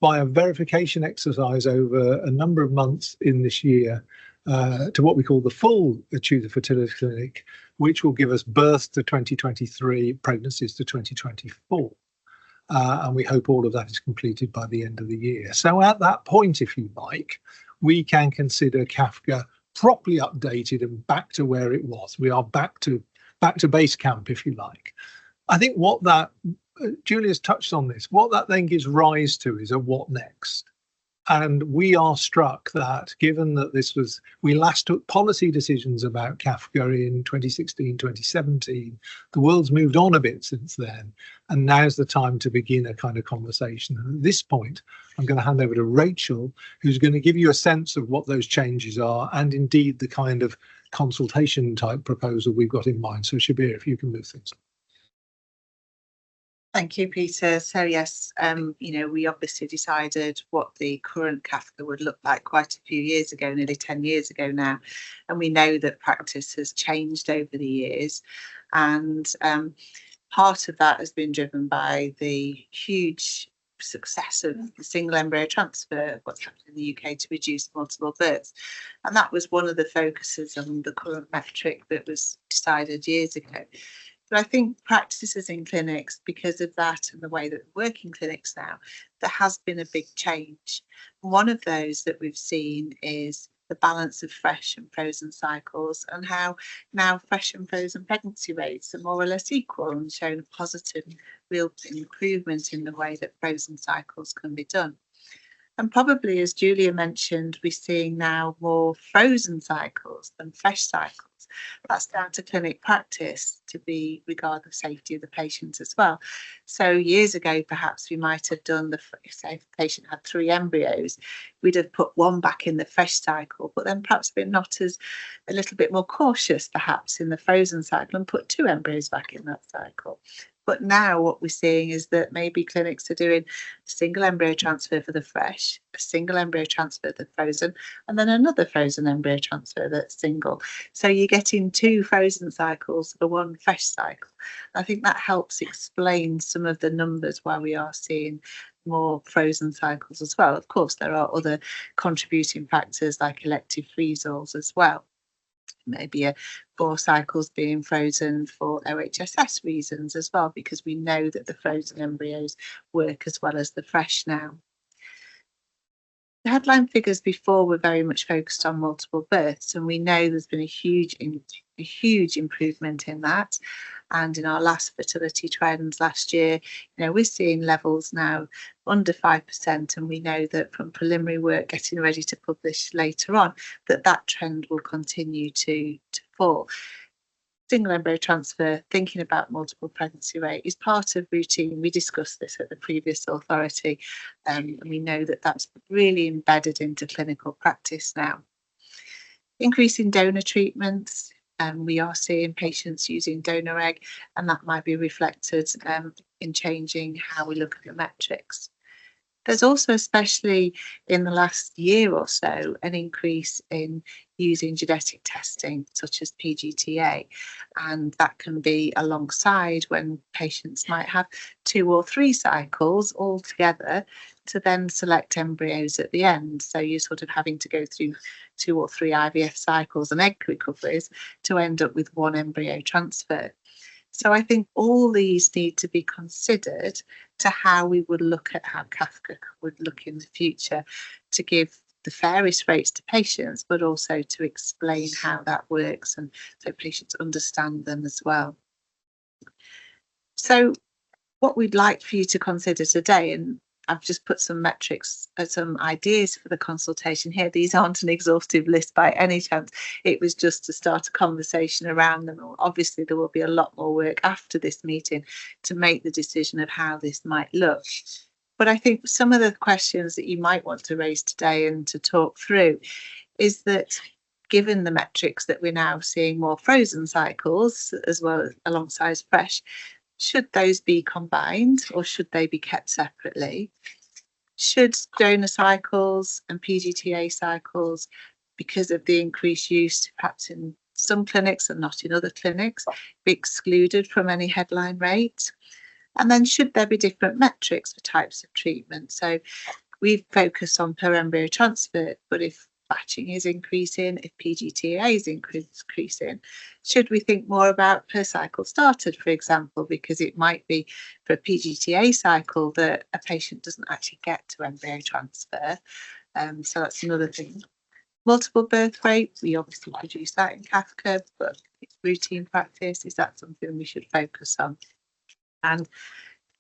by a verification exercise over a number of months in this year to what we call the full Choose a Fertility Clinic, which will give us births to 2023, pregnancies to 2024. and we hope all of that is completed by the end of the year. So at that point, if you like, we can consider Kafka properly updated and back to where it was. We are back to base camp, if you like. I think what that Julia's touched on this. What that then gives rise to is a what next. And we are struck that given that we last took policy decisions about Kafka in 2016, 2017, the world's moved on a bit since then. And now's the time to begin a kind of conversation. And at this point, I'm going to hand over to Rachel, who's going to give you a sense of what those changes are and indeed the kind of consultation type proposal we've got in mind. So Shabir, if you can move things on. Thank you, Peter. So yes, we obviously decided what the current Kafka would look like quite a few years ago, nearly 10 years ago now. And we know that practice has changed over the years. And part of that has been driven by the huge success of the single embryo transfer, what's happened in the UK to reduce multiple births. And that was one of the focuses on the current metric that was decided years ago. But I think practices in clinics, because of that and the way that we work in clinics now, there has been a big change. One of those that we've seen is the balance of fresh and frozen cycles and how now fresh and frozen pregnancy rates are more or less equal and shown a positive real improvement in the way that frozen cycles can be done. And probably, as Julia mentioned, we're seeing now more frozen cycles than fresh cycles. That's down to clinic practice to regard the safety of the patient as well. So years ago, perhaps we might have done say if the patient had 3 embryos, we'd have put 1 back in the fresh cycle, but then perhaps been a little bit more cautious perhaps in the frozen cycle and put 2 embryos back in that cycle. But now what we're seeing is that maybe clinics are doing a single embryo transfer for the fresh, a single embryo transfer for the frozen, and then another frozen embryo transfer that's single. So you're getting 2 frozen cycles for 1 fresh cycle. I think that helps explain some of the numbers why we are seeing more frozen cycles as well. Of course, there are other contributing factors like elective freezals as well. Maybe 4 cycles being frozen for OHSS reasons as well, because we know that the frozen embryos work as well as the fresh now. The headline figures before were very much focused on multiple births, and we know there's been a huge improvement in that. And in our last fertility trends last year, we're seeing levels now under 5%, and we know that from preliminary work getting ready to publish later on, that trend will continue to fall. Single embryo transfer, thinking about multiple pregnancy rate, is part of routine. We discussed this at the previous authority, and we know that that's really embedded into clinical practice now. Increasing donor treatments. We are seeing patients using donor egg, and that might be reflected in changing how we look at the metrics. There's also, especially in the last year or so, an increase in using genetic testing such as PGTA, and that can be alongside when patients might have 2 or 3 cycles all together to then select embryos at the end. So you're sort of having to go through 2 or 3 IVF cycles and egg recoveries to end up with 1 embryo transfer. So I think all these need to be considered to how we would look at how Kafka would look in the future, to give the fairest rates to patients, but also to explain how that works and so patients understand them as well. So what we'd like for you to consider today, and I've just put some metrics, some ideas for the consultation here. These aren't an exhaustive list by any chance. It was just to start a conversation around them. Obviously, there will be a lot more work after this meeting to make the decision of how this might look. But I think some of the questions that you might want to raise today and to talk through is that given the metrics that we're now seeing more frozen cycles as well as alongside fresh, should those be combined or should they be kept separately? Should donor cycles and PGTA cycles, because of the increased use perhaps in some clinics and not in other clinics, be excluded from any headline rate? And then should there be different metrics for types of treatment? So we've focused on per embryo transfer, but if batching is increasing, if PGTA is increasing, should we think more about per cycle started, for example, because it might be for a PGTA cycle that a patient doesn't actually get to embryo transfer. So that's another thing. Multiple birth rate, we obviously produce that in Kafka, but it's routine practice. Is that something we should focus on? And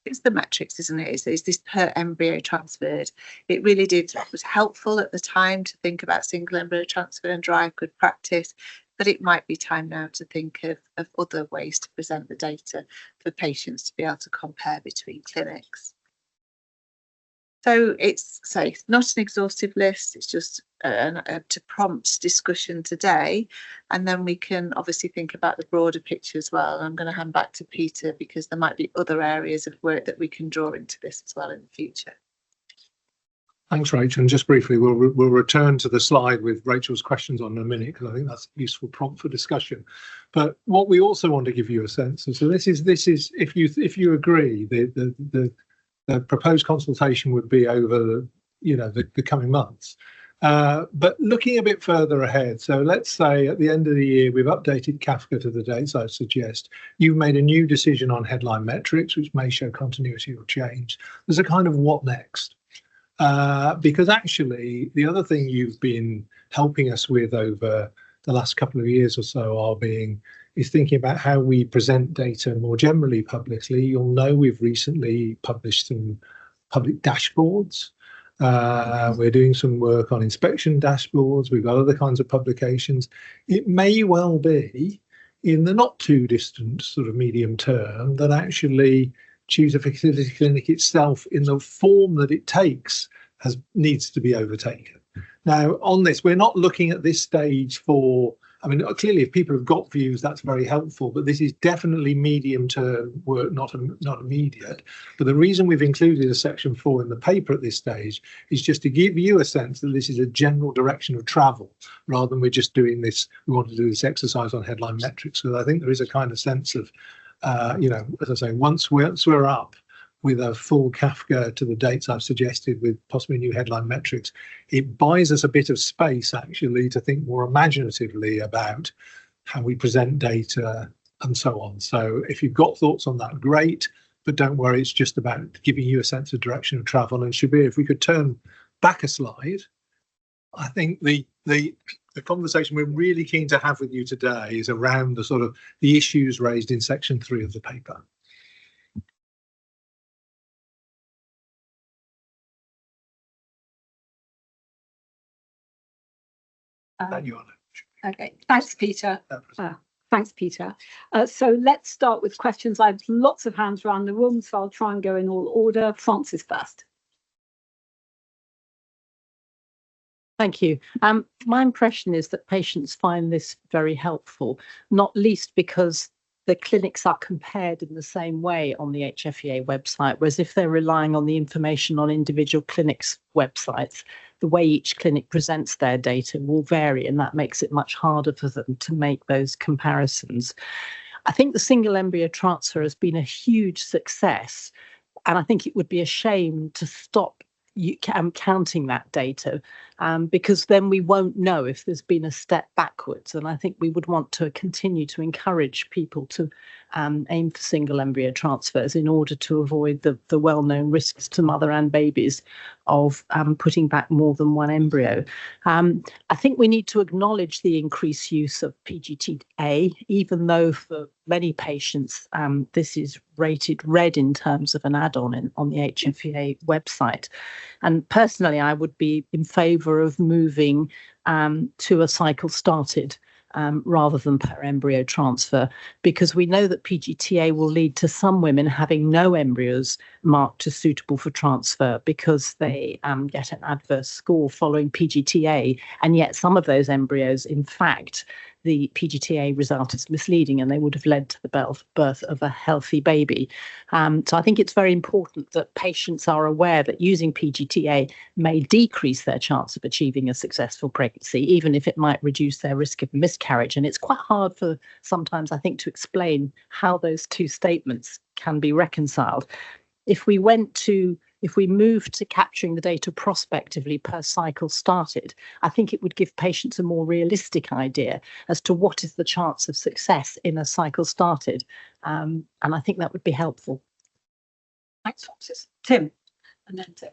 it's the metrics, isn't it? Is this per embryo transferred? It really was helpful at the time to think about single embryo transfer and drive good practice, but it might be time now to think of other ways to present the data for patients to be able to compare between clinics. So it's not an exhaustive list, it's just to prompt discussion today, and then we can obviously think about the broader picture as well. I'm going to hand back to Peter because there might be other areas of work that we can draw into this as well in the future. Thanks, Rachel. And just briefly, we'll return to the slide with Rachel's questions on in a minute, because I think that's a useful prompt for discussion. But what we also want to give you a sense of, so this is if you agree, the proposed consultation would be over the coming months. But looking a bit further ahead, so let's say at the end of the year, we've updated Kafka to the dates I suggest. You've made a new decision on headline metrics, which may show continuity or change. There's a kind of what next? Because actually, the other thing you've been helping us with over the last couple of years or so is thinking about how we present data more generally publicly. You'll know we've recently published some public dashboards. We're doing some work on inspection dashboards. We've got other kinds of publications. It may well be in the not too distant sort of medium term that actually Choose a Fertility Clinic itself in the form that it takes needs to be overtaken. Now, on this, we're not looking at this stage for, I mean, clearly if people have got views, that's very helpful, but this is definitely medium-term work, not immediate. But the reason we've included a section 4 in the paper at this stage is just to give you a sense that this is a general direction of travel, rather than we're just doing this, we want to do this exercise on headline metrics. So I think there is a kind of sense of, as I say, once we're up with a full Kafka to the dates I've suggested with possibly new headline metrics, it buys us a bit of space actually to think more imaginatively about how we present data and so on. So if you've got thoughts on that, great, but don't worry, it's just about giving you a sense of direction of travel. And Shabir, if we could turn back a slide, I think the conversation we're really keen to have with you today is around the sort of the issues raised in section 3 of the paper. Okay, thanks, Peter. Thanks, Peter. So let's start with questions. I have lots of hands around the room, so I'll try and go in all order. Francis first. Thank you. My impression is that patients find this very helpful, not least because the clinics are compared in the same way on the HFEA website, whereas if they're relying on the information on individual clinics' websites, the way each clinic presents their data will vary, and that makes it much harder for them to make those comparisons. I think the single embryo transfer has been a huge success, and I think it would be a shame to stop counting that data because then we won't know if there's been a step backwards. And I think we would want to continue to encourage people to aim for single embryo transfers in order to avoid the well-known risks to mother and babies of putting back more than one embryo. I think we need to acknowledge the increased use of PGTA, even though for many patients this is rated red in terms of an add-on on the HFEA website. And personally, I would be in favour of moving to a cycle started rather than per embryo transfer, because we know that PGTA will lead to some women having no embryos marked as suitable for transfer because they get an adverse score following PGTA, and yet some of those embryos, in fact, the PGTA result is misleading and they would have led to the birth of a healthy baby. So I think it's very important that patients are aware that using PGTA may decrease their chance of achieving a successful pregnancy, even if it might reduce their risk of miscarriage. And it's quite hard for sometimes, I think, to explain how those two statements can be reconciled. If we went to If we moved to capturing the data prospectively per cycle started, I think it would give patients a more realistic idea as to what is the chance of success in a cycle started. And I think that would be helpful. Thanks, Francis. Tim, and then Tim.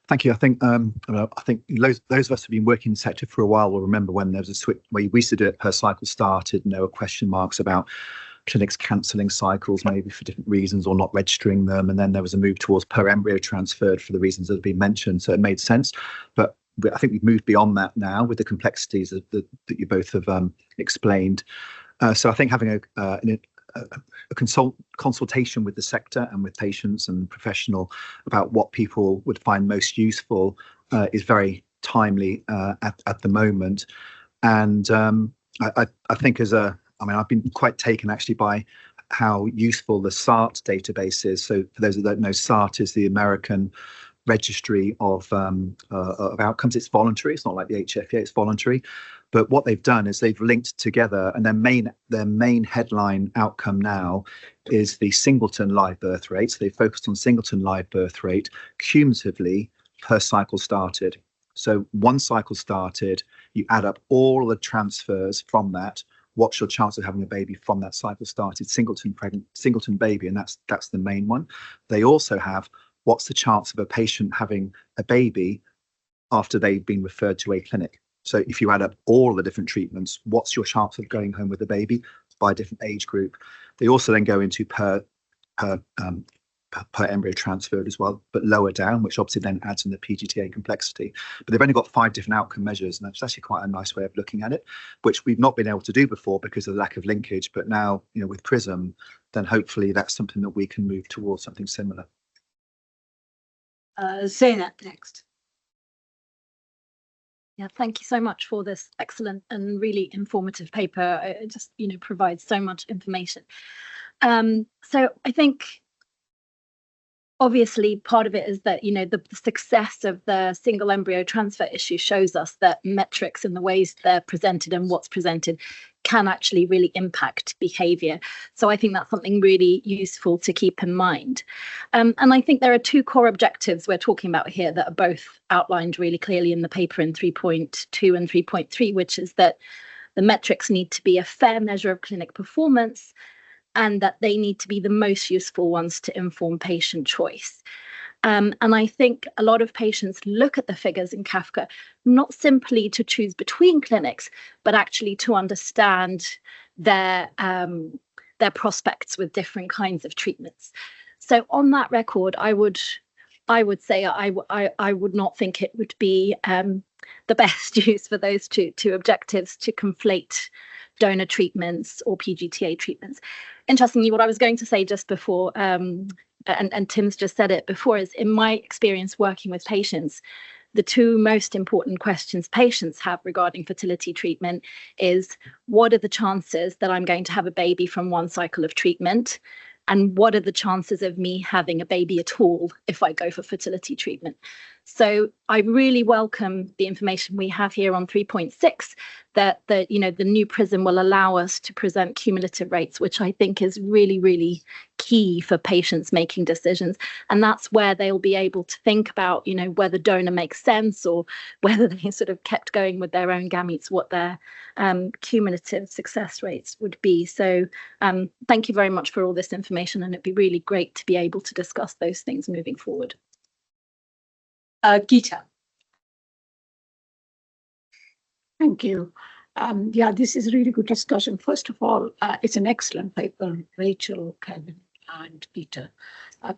Thank you. I think those of us who've been working in the sector for a while will remember when there was a switch where we used to do it per cycle started, and there were question marks about clinics cancelling cycles maybe for different reasons or not registering them, and then there was a move towards per embryo transferred for the reasons that have been mentioned, so it made sense. But I think we've moved beyond that now with the complexities that you both have explained. So I think having a consultation with the sector and with patients and professional about what people would find most useful is very timely at the moment. And I think I've been quite taken actually by how useful the SART database is. So for those that don't know, SART is the American registry of outcomes. It's voluntary. It's not like the HFEA, it's voluntary. But what they've done is they've linked together, and their main headline outcome now is the singleton live birth rate. So they focused on singleton live birth rate cumulatively per cycle started. So one cycle started, you add up all the transfers from that. What's your chance of having a baby from that cycle started singleton baby, and that's the main one. They also have what's the chance of a patient having a baby after they've been referred to a clinic. So if you add up all the different treatments, what's your chance of going home with a baby by a different age group? They also then go into per embryo transferred as well, but lower down, which obviously then adds in the PGTA complexity. But they've only got 5 different outcome measures, and that's actually quite a nice way of looking at it, which we've not been able to do before because of the lack of linkage. But now, with PRISM, then hopefully that's something that we can move towards something similar. Zainab next. Yeah, thank you so much for this excellent and really informative paper. It just, provides so much information. So I think obviously part of it is that, the success of the single embryo transfer issue shows us that metrics and the ways they're presented and what's presented can actually really impact behavior. So I think that's something really useful to keep in mind. And I think there are 2 core objectives we're talking about here that are both outlined really clearly in the paper in 3.2 and 3.3, which is that the metrics need to be a fair measure of clinic performance and that they need to be the most useful ones to inform patient choice. And I think a lot of patients look at the figures in Kafka not simply to choose between clinics, but actually to understand their prospects with different kinds of treatments. So on that record, I would say I would not think it would be the best use for those two objectives to conflate donor treatments or PGTA treatments. Interestingly, what I was going to say just before, and Tim's just said it before, is in my experience working with patients, the 2 most important questions patients have regarding fertility treatment is, what are the chances that I'm going to have a baby from one cycle of treatment? And what are the chances of me having a baby at all if I go for fertility treatment? So I really welcome the information we have here on 3.6 that the new PRISM will allow us to present cumulative rates, which I think is really, really key for patients making decisions. And that's where they'll be able to think about, whether donor makes sense or whether they sort of kept going with their own gametes, what their cumulative success rates would be. So thank you very much for all this information, and it'd be really great to be able to discuss those things moving forward. Geeta. Thank you. This is a really good discussion. First of all, it's an excellent paper, Rachel, Kevin, and Peter.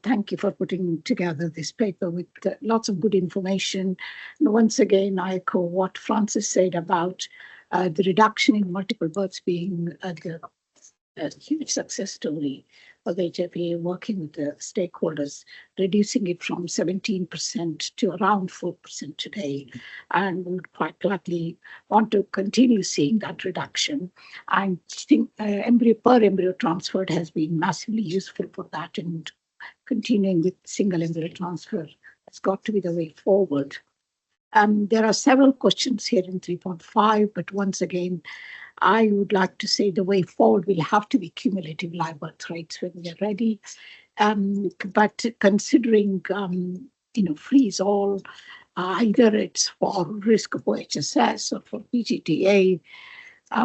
Thank you for putting together this paper with lots of good information. And once again, I echo what Francis said about the reduction in multiple births being a huge success story for the HFEA, working with the stakeholders, reducing it from 17% to around 4% today. And we would quite likely want to continue seeing that reduction. I think per embryo transferred has been massively useful for that, and continuing with single embryo transfer has got to be the way forward. There are several questions here in 3.5, but once again, I would like to say the way forward will have to be cumulative live birth rates when we are ready. But considering, freeze-all, either it's for risk of OHSS or for PGTA,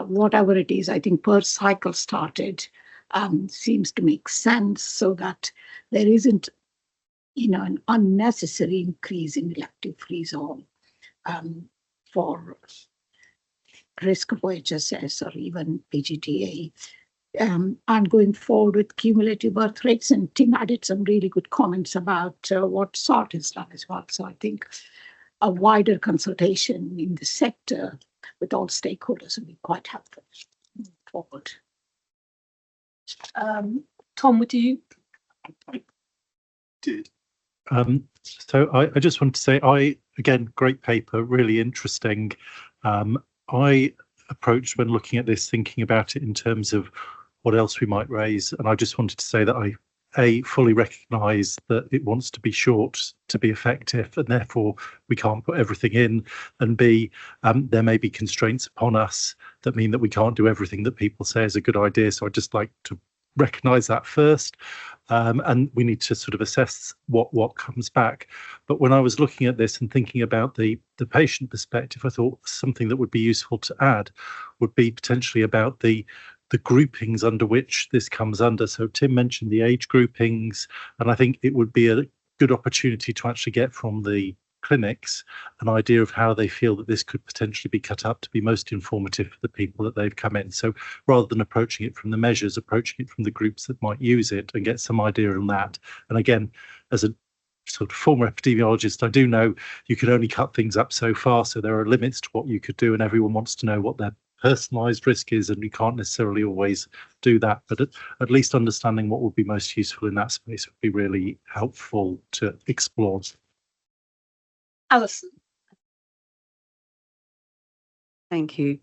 whatever it is, I think per cycle started seems to make sense so that there isn't, an unnecessary increase in elective freeze-all for risk of OHSS or even PGTA. And going forward with cumulative birth rates, and Tim added some really good comments about what SORT has done as well. So I think a wider consultation in the sector with all stakeholders would be quite helpful moving forward. Tom, would you? So I just wanted to say, again, great paper, really interesting. I approached when looking at this, thinking about it in terms of what else we might raise. And I just wanted to say that I fully recognise that it wants to be short to be effective, and therefore we can't put everything in. And B, there may be constraints upon us that mean that we can't do everything that people say is a good idea. So I'd just like to recognise that first. And we need to sort of assess what comes back. But when I was looking at this and thinking about the patient perspective, I thought something that would be useful to add would be potentially about the groupings under which this comes under. So Tim mentioned the age groupings, and I think it would be a good opportunity to actually get from the clinics an idea of how they feel that this could potentially be cut up to be most informative for the people that they've come in. So rather than approaching it from the measures, approaching it from the groups that might use it and get some idea on that. And again, as a sort of former epidemiologist, I do know you can only cut things up so far, so there are limits to what you could do, and everyone wants to know what their personalized risk is, and you can't necessarily always do that, but at least understanding what would be most useful in that space would be really helpful to explore. Alison. Thank you.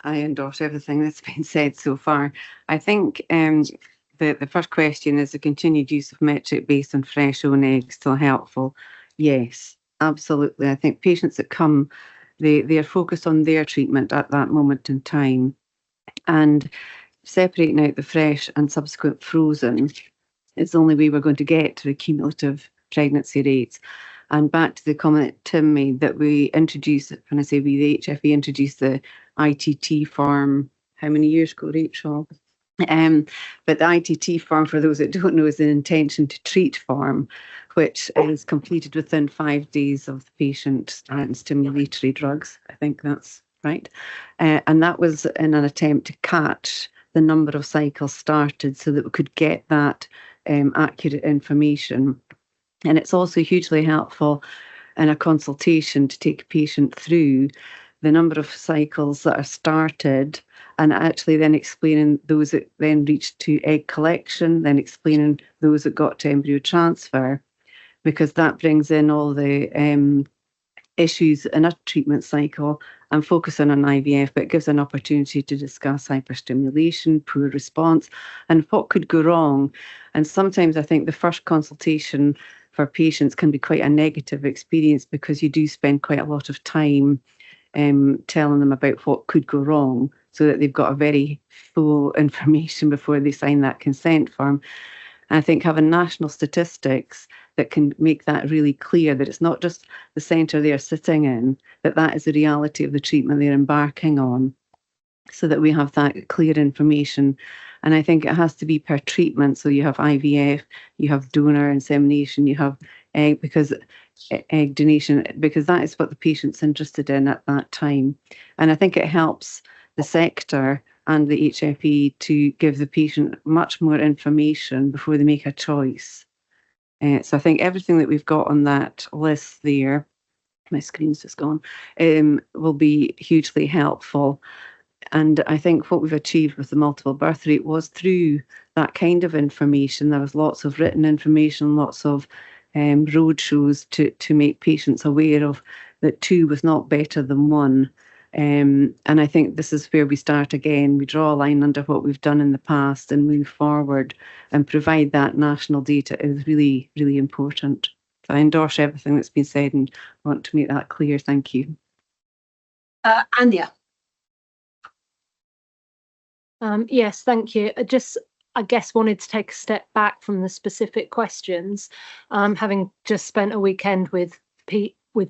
I endorse everything that's been said so far. I think the first question is the continued use of metric based on fresh own eggs still helpful? Yes, absolutely. I think patients that come, they are focused on their treatment at that moment in time, and separating out the fresh and subsequent frozen is the only way we're going to get to the cumulative pregnancy rates. And back to the comment Tim made that we introduced, when I say we, the HFE introduced the ITT form, how many years ago, Rachel? But the ITT form, for those that don't know, is an intention to treat form, which is completed within 5 days of the patient starting stimulatory drugs. I think that's right. And that was in an attempt to catch the number of cycles started so that we could get that accurate information. And it's also hugely helpful in a consultation to take a patient through the number of cycles that are started, and actually then explaining those that then reached to egg collection, then explaining those that got to embryo transfer, because that brings in all the issues in a treatment cycle and focusing on IVF, but it gives an opportunity to discuss hyperstimulation, poor response, and what could go wrong. And sometimes I think the first consultation for patients can be quite a negative experience because you do spend quite a lot of time telling them about what could go wrong so that they've got a very full information before they sign that consent form. And I think having national statistics that can make that really clear, that it's not just the centre they're sitting in, that that is the reality of the treatment they're embarking on, so that we have that clear information. And I think it has to be per treatment. So you have IVF, you have donor insemination, you have egg donation, because that is what the patient's interested in at that time. And I think it helps the sector and the HFE to give the patient much more information before they make a choice. So I think everything that we've got on that list there, my screen's just gone, will be hugely helpful. And I think what we've achieved with the multiple birth rate was through that kind of information. There was lots of written information, lots of road shows to make patients aware of that 2 was not better than 1. And I think this is where we start again. We draw a line under what we've done in the past and move forward and provide that national data is really, really important. So I endorse everything that's been said and want to make that clear. Thank you. Anya. Yes, thank you. Just I guess wanted to take a step back from the specific questions, having just spent a weekend with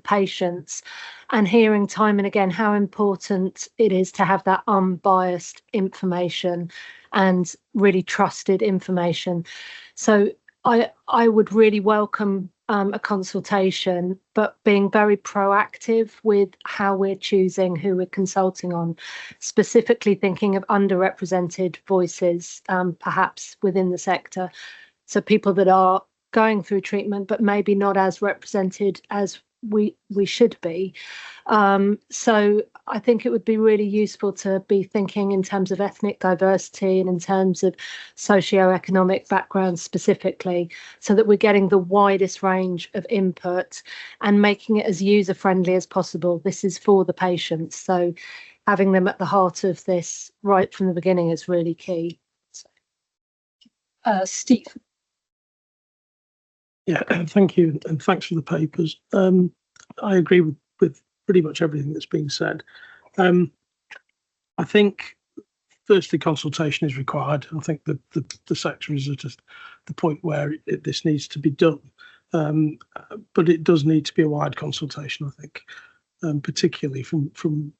patients and hearing time and again how important it is to have that unbiased information and really trusted information. So I would really welcome a consultation, but being very proactive with how we're choosing who we're consulting on, specifically thinking of underrepresented voices, perhaps within the sector. So people that are going through treatment, but maybe not as represented as we should be. So I think it would be really useful to be thinking in terms of ethnic diversity and in terms of socioeconomic background specifically, so that we're getting the widest range of input and making it as user friendly as possible. This is for the patients, so having them at the heart of this right from the beginning is really key. Steve. Yeah, thank you, and thanks for the papers. I agree with pretty much everything that's been said. I think, firstly, consultation is required. I think the sector is at the point where this needs to be done, but it does need to be a wide consultation, I think, particularly from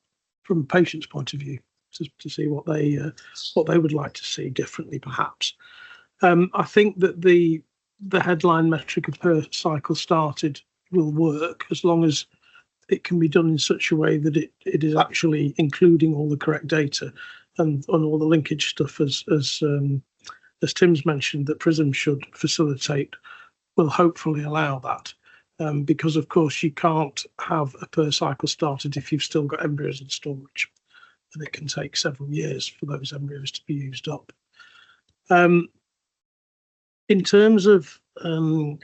a patient's point of view, to see what they would like to see differently, perhaps. I think that the headline metric of per cycle started will work as long as it can be done in such a way that it is actually including all the correct data and all the linkage stuff, as Tim's mentioned, that PRISM should facilitate, will hopefully allow that. Because of course you can't have a per cycle started if you've still got embryos in storage, and it can take several years for those embryos to be used up. In terms of the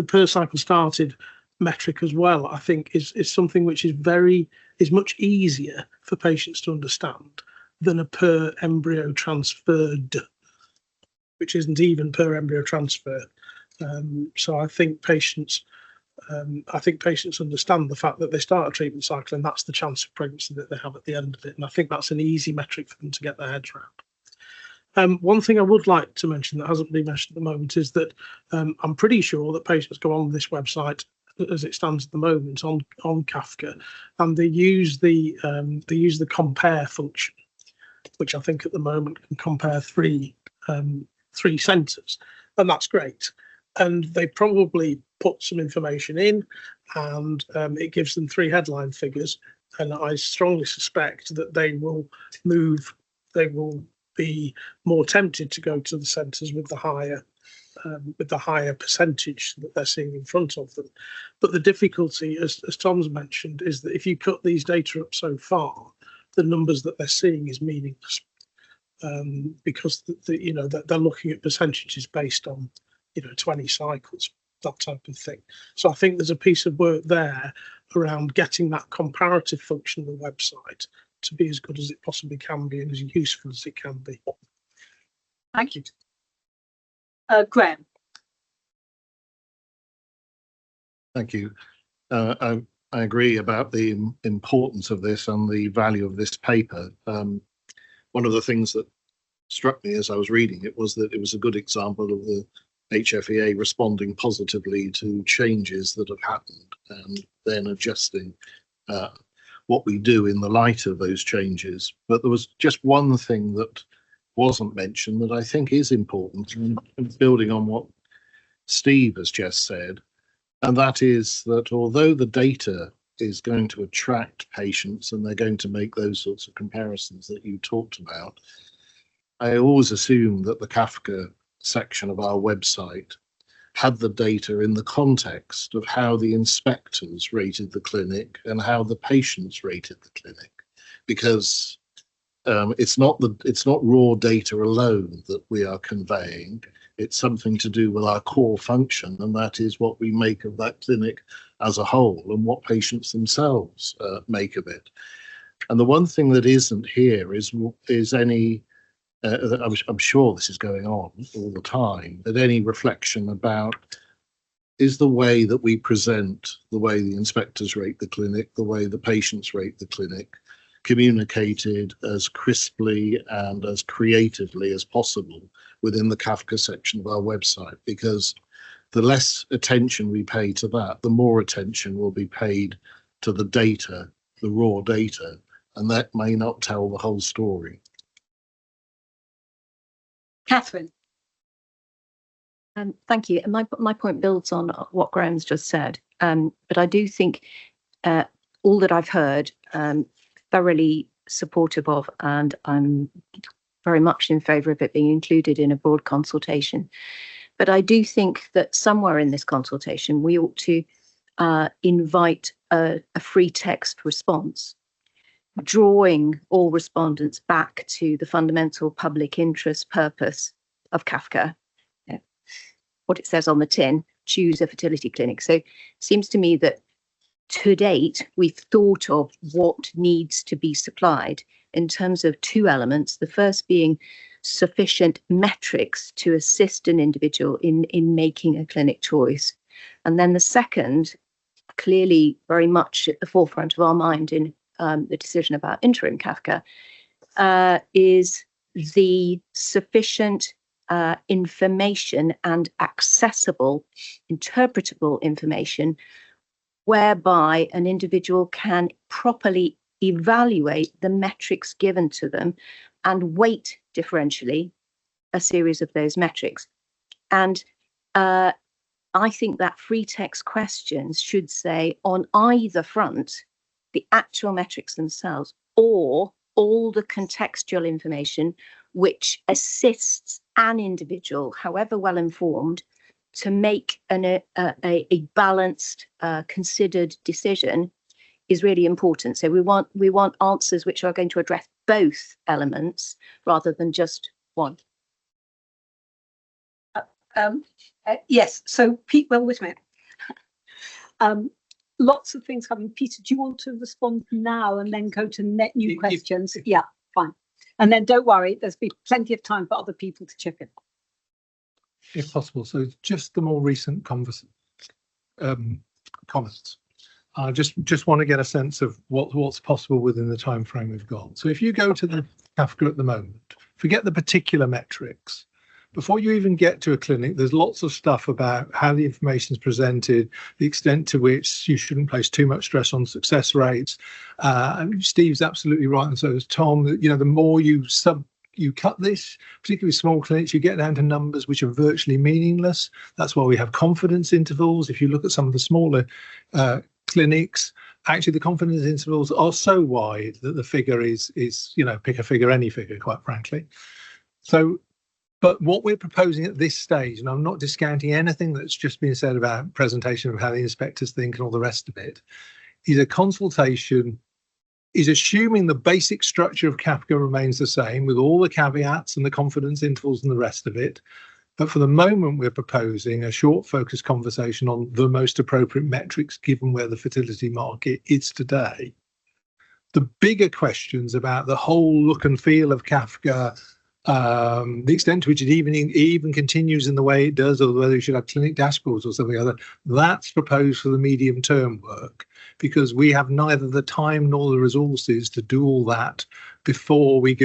per cycle started metric as well, I think is something which is much easier for patients to understand than a per embryo transferred, which isn't even per embryo transfer. So I think patients understand the fact that they start a treatment cycle and that's the chance of pregnancy that they have at the end of it, and I think that's an easy metric for them to get their heads around. One thing I would like to mention that hasn't been mentioned at the moment is that I'm pretty sure that patients go on this website as it stands at the moment on Kafka, and they use the compare function, which I think at the moment can compare three centres, and that's great. And they probably put some information in, and it gives them 3 headline figures, and I strongly suspect that they will be more tempted to go to the centres with the higher percentage that they're seeing in front of them. But the difficulty, as Tom's mentioned, is that if you cut these data up so far, the numbers that they're seeing is meaningless, because they're looking at percentages based on 20 cycles, that type of thing. So I think there's a piece of work there around getting that comparative function of the website to be as good as it possibly can be and as useful as it can be. Thank you. Graham. Thank you. I agree about the importance of this and the value of this paper. One of the things that struck me as I was reading it was that it was a good example of the HFEA responding positively to changes that have happened and then adjusting what we do in the light of those changes. But there was just one thing that wasn't mentioned that I think is important, and building on what Steve has just said, and that is that although the data is going to attract patients and they're going to make those sorts of comparisons that you talked about, I always assume that the Kafka section of our website had the data in the context of how the inspectors rated the clinic and how the patients rated the clinic, because it's not raw data alone that we are conveying. It's something to do with our core function, and that is what we make of that clinic as a whole and what patients themselves make of it. And the one thing that isn't here is any I'm sure this is going on all the time, but any reflection about, is the way that we present, the way the inspectors rate the clinic, the way the patients rate the clinic, communicated as crisply and as creatively as possible within the Kafka section of our website, because the less attention we pay to that, the more attention will be paid to the data, the raw data, and that may not tell the whole story. Catherine. Thank you. And my point builds on what Graham's just said. But I do think all that I've heard, thoroughly supportive of, and I'm very much in favour of it being included in a broad consultation. But I do think that somewhere in this consultation, we ought to invite a free text response, drawing all respondents back to the fundamental public interest purpose of Kafka. What it says on the tin, choose a fertility clinic. So it seems to me that to date, we've thought of what needs to be supplied in terms of two elements. The first being sufficient metrics to assist an individual in making a clinic choice. And then the second, clearly very much at the forefront of our mind in the decision about interim Kafka, is the sufficient information and accessible, interpretable information whereby an individual can properly evaluate the metrics given to them and weight differentially a series of those metrics. And I think that free text questions should say on either front, the actual metrics themselves, or all the contextual information which assists an individual, however well informed, to make a balanced, considered decision is really important. So we want answers which are going to address both elements rather than just one. Yes. So Pete, well, wait a minute. Lots of things coming. Peter, do you want to respond now and then go to net new questions? Yeah, fine. And then don't worry, there's been plenty of time for other people to chip in. If possible. So just the more recent comments. I just want to get a sense of what's possible within the time frame we've got. So if you go to the Kafka at the moment, forget the particular metrics. Before you even get to a clinic, there's lots of stuff about how the information is presented, the extent to which you shouldn't place too much stress on success rates. Steve's absolutely right, and so is Tom. The more you cut this, particularly with small clinics, you get down to numbers which are virtually meaningless. That's why we have confidence intervals. If you look at some of the smaller clinics, actually the confidence intervals are so wide that the figure is pick a figure, any figure, quite frankly. So, but what we're proposing at this stage, and I'm not discounting anything that's just been said about presentation of how the inspectors think and all the rest of it, is a consultation, is assuming the basic structure of Kafka remains the same with all the caveats and the confidence intervals and the rest of it. But for the moment, we're proposing a short focused conversation on the most appropriate metrics given where the fertility market is today. The bigger questions about the whole look and feel of Kafka, the extent to which it even continues in the way it does, or whether you should have clinic dashboards or something other, that's proposed for the medium term work, because we have neither the time nor the resources to do all that before we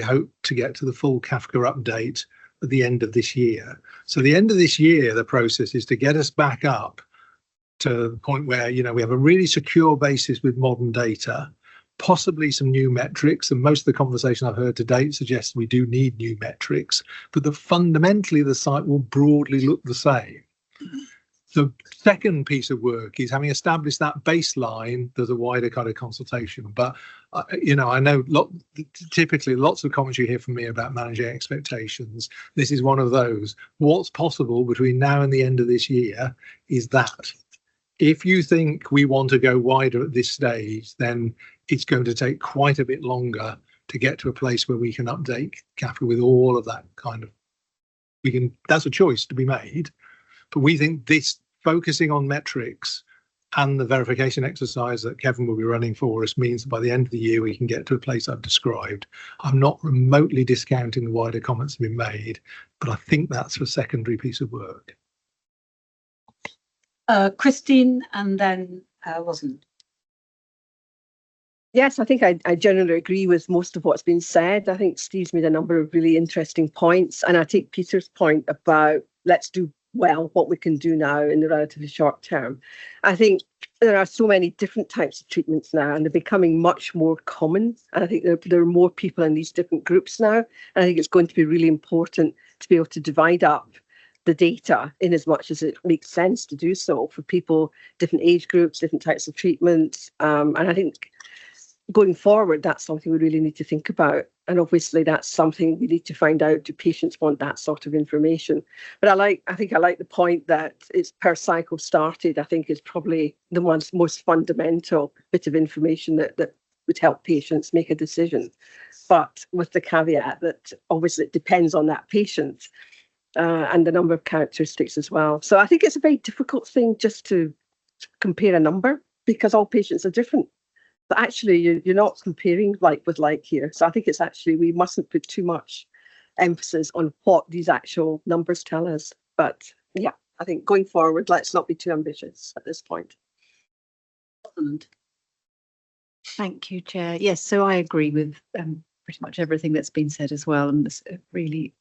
hope to get to the full Kafka update at the end of this year. So the end of this year, the process is to get us back up to the point where we have a really secure basis with modern data, possibly some new metrics, and most of the conversation I've heard to date suggests we do need new metrics, but that fundamentally the site will broadly look the same. The second piece of work is having established that baseline, there's a wider kind of consultation. But, I know typically lots of comments you hear from me about managing expectations. This is one of those. What's possible between now and the end of this year is that. If you think we want to go wider at this stage, then it's going to take quite a bit longer to get to a place where we can update Kafka with all of that kind of, that's a choice to be made. But we think this focusing on metrics and the verification exercise that Kevin will be running for us means that by the end of the year, we can get to a place I've described. I'm not remotely discounting the wider comments that have been made, but I think that's a secondary piece of work. Christine, and then Rosalind. Yes, I think I generally agree with most of what's been said. I think Steve's made a number of really interesting points, and I take Peter's point about let's do well what we can do now in the relatively short term. I think there are so many different types of treatments now, and they're becoming much more common. And I think there are more people in these different groups now. And I think it's going to be really important to be able to divide up the data in as much as it makes sense to do so for people, different age groups, different types of treatments. And I think going forward, that's something we really need to think about. And obviously that's something we need to find out, do patients want that sort of information? But I think I like the point that it's per cycle started, I think is probably the most fundamental bit of information that would help patients make a decision. But with the caveat that obviously it depends on that patient and the number of characteristics as well. So I think it's a very difficult thing just to compare a number because all patients are different. But actually, you're not comparing like with like here. So I think it's actually, we mustn't put too much emphasis on what these actual numbers tell us. But yeah, I think going forward, let's not be too ambitious at this point. Thank you, Chair. Yes, so I agree with pretty much everything that's been said as well. And it's a really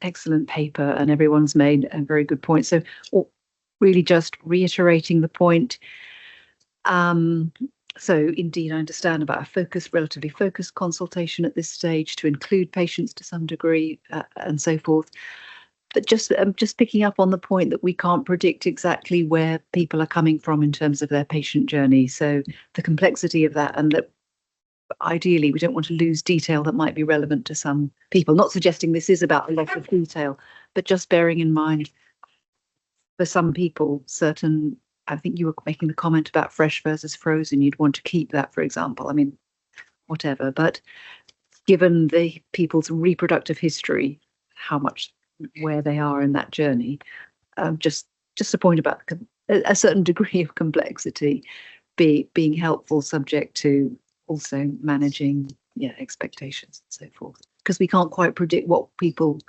excellent paper and everyone's made a very good point. So really just reiterating the point. So indeed, I understand about a relatively focused consultation at this stage to include patients to some degree and so forth. But just picking up on the point that we can't predict exactly where people are coming from in terms of their patient journey. So the complexity of that, and that ideally we don't want to lose detail that might be relevant to some people. Not suggesting this is about a lot of detail, but just bearing in mind for some people, certain, I think you were making the comment about fresh versus frozen. You'd want to keep that, for example. I mean, whatever. But given the people's reproductive history, how much, where they are in that journey, just a point about a certain degree of complexity being helpful, subject to also managing expectations and so forth. Because we can't quite predict what people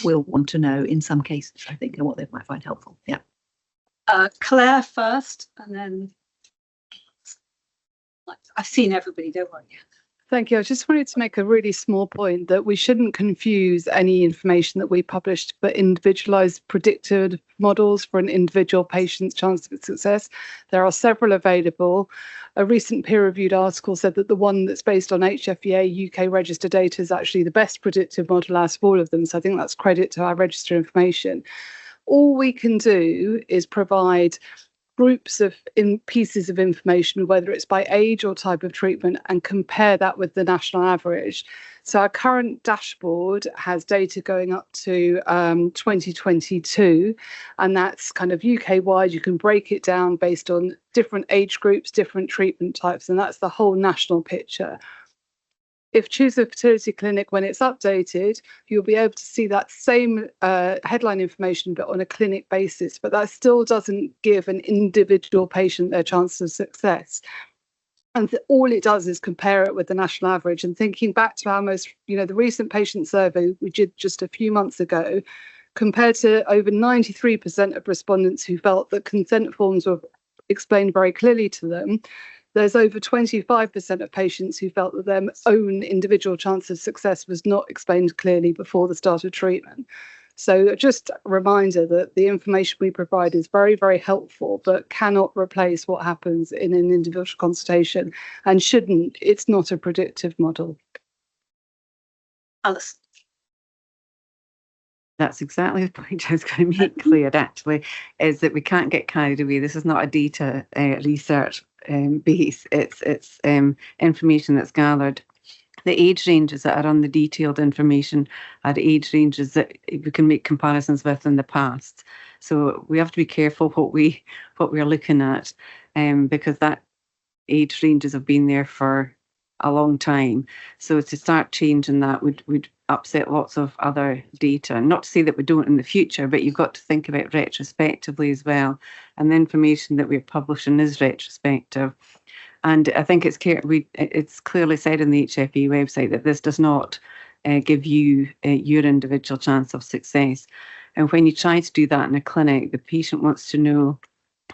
will want to know in some cases, I think, and what they might find helpful. Yeah. Claire first, and then I've seen everybody, don't worry. Thank you. I just wanted to make a really small point that we shouldn't confuse any information that we published for individualized predicted models for an individual patient's chance of success. There are several available. A recent peer-reviewed article said that the one that's based on HFEA UK register data is actually the best predictive model out of all of them. So I think that's credit to our register information. All we can do is provide groups of pieces of information, whether it's by age or type of treatment, and compare that with the national average. So our current dashboard has data going up to 2022, and that's kind of UK-wide. You can break it down based on different age groups, different treatment types, and that's the whole national picture. If Choose a Fertility Clinic, when it's updated, you'll be able to see that same headline information, but on a clinic basis. But that still doesn't give an individual patient their chance of success. And all it does is compare it with the national average. And thinking back to our most, the recent patient survey we did just a few months ago, compared to over 93% of respondents who felt that consent forms were explained very clearly to them, there's over 25% of patients who felt that their own individual chance of success was not explained clearly before the start of treatment. So just a reminder that the information we provide is very, very helpful, but cannot replace what happens in an individual consultation and shouldn't. It's not a predictive model. Alice. That's exactly the point I was going to make clear, actually, is that we can't get carried away. This is not a data research base. It's information that's gathered. The age ranges that are on the detailed information are the age ranges that we can make comparisons with in the past. So we have to be careful what we're looking at, because that age ranges have been there for a long time. So to start changing that would upset lots of other data. Not to say that we don't in the future, but you've got to think about retrospectively as well. And the information that we're publishing is retrospective. And I think it's clearly said in the HFEA website that this does not give you your individual chance of success. And when you try to do that in a clinic, the patient wants to know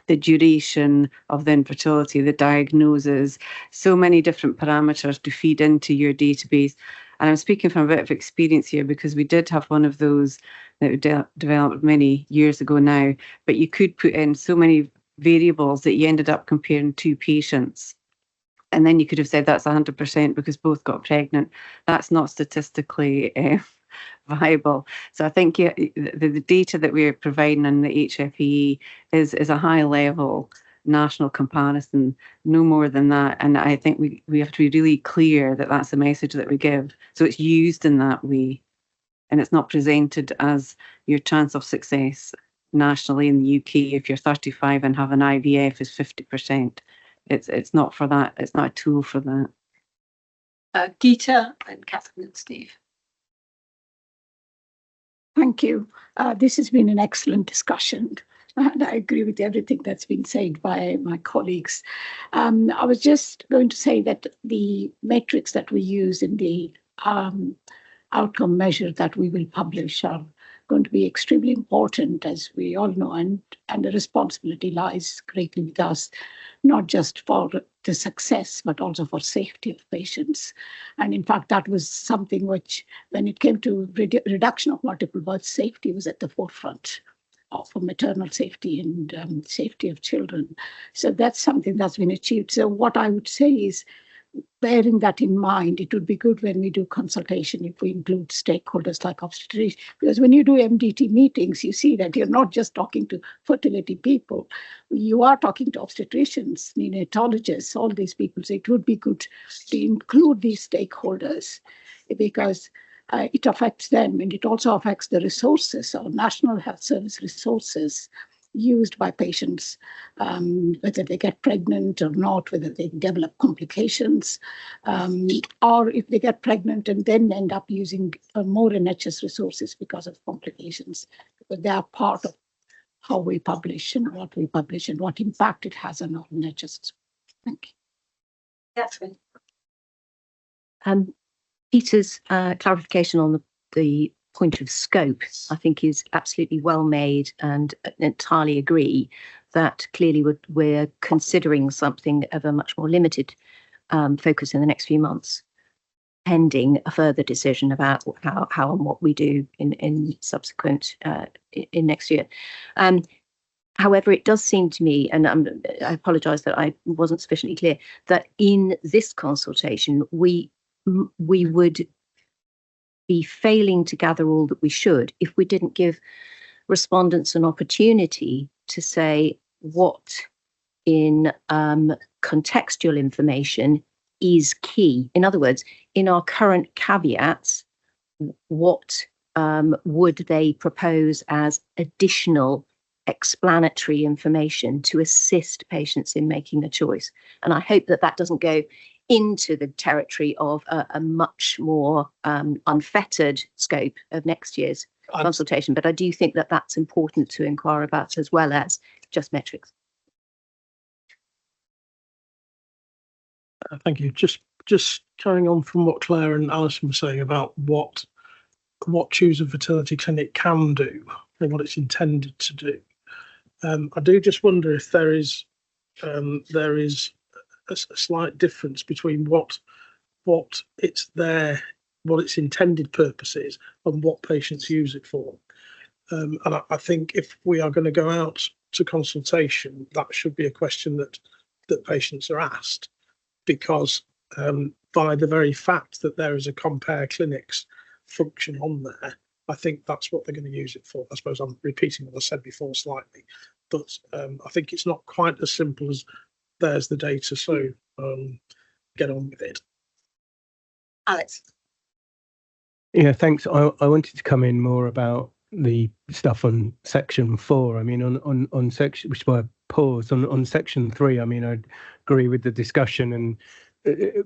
the duration of the infertility, the diagnosis, so many different parameters to feed into your database. And I'm speaking from a bit of experience here because we did have one of those that we developed many years ago now, but you could put in so many variables that you ended up comparing two patients. And then you could have said that's 100% because both got pregnant. That's not statistically viable. So I think the data that we're providing in the HFEA is a high level national comparison, no more than that. And I think we have to be really clear that that's the message that we give. So it's used in that way. And it's not presented as your chance of success nationally in the UK. If you're 35 and have an IVF is 50%. It's not for that. It's not a tool for that. Geeta and Catherine and Steve. Thank you. This has been an excellent discussion. And I agree with everything that's been said by my colleagues. I was just going to say that the metrics that we use in the outcome measure that we will publish are going to be extremely important, as we all know, and the responsibility lies greatly with us, not just for the success, but also for safety of patients. And in fact, that was something which, when it came to reduction of multiple births, safety was at the forefront for maternal safety and safety of children. So that's something that's been achieved. So what I would say is, bearing that in mind, it would be good when we do consultation if we include stakeholders like obstetricians, because when you do MDT meetings, you see that you're not just talking to fertility people, you are talking to obstetricians, neonatologists, all these people. So it would be good to include these stakeholders because it affects them, and it also affects the resources, our National Health Service resources used by patients, whether they get pregnant or not, whether they develop complications, or if they get pregnant and then end up using more NHS resources because of complications. But they are part of how we publish and what impact it has on our NHS. Thank you. Catherine. Peter's clarification on the point of scope, I think, is absolutely well made, and entirely agree that clearly we're considering something of a much more limited focus in the next few months, pending a further decision about how and what we do in subsequent in next year. However, it does seem to me, and I apologise that I wasn't sufficiently clear, that in this consultation we would be failing to gather all that we should if we didn't give respondents an opportunity to say what in contextual information is key. In other words, in our current caveats, what would they propose as additional explanatory information to assist patients in making a choice? And I hope that that doesn't go into the territory of a much more unfettered scope of next year's consultation. But I do think that that's important to inquire about, as well as just metrics. Thank you. Just carrying on from what Claire and Alison were saying about what Choose a Fertility Clinic can do and what it's intended to do. I do just wonder if there is a slight difference between what its intended purpose is and what patients use it for. And I think if we are going to go out to consultation, that should be a question that patients are asked, because by the very fact that there is a compare clinics function on there, I think that's what they're going to use it for. I suppose I'm repeating what I said before slightly, but I think it's not quite as simple as there's the data, so get on with it. Alex. Yeah, thanks. I wanted to come in more about the stuff on section 4. I mean, on section, which is why I paused on section 3. I mean, I agree with the discussion and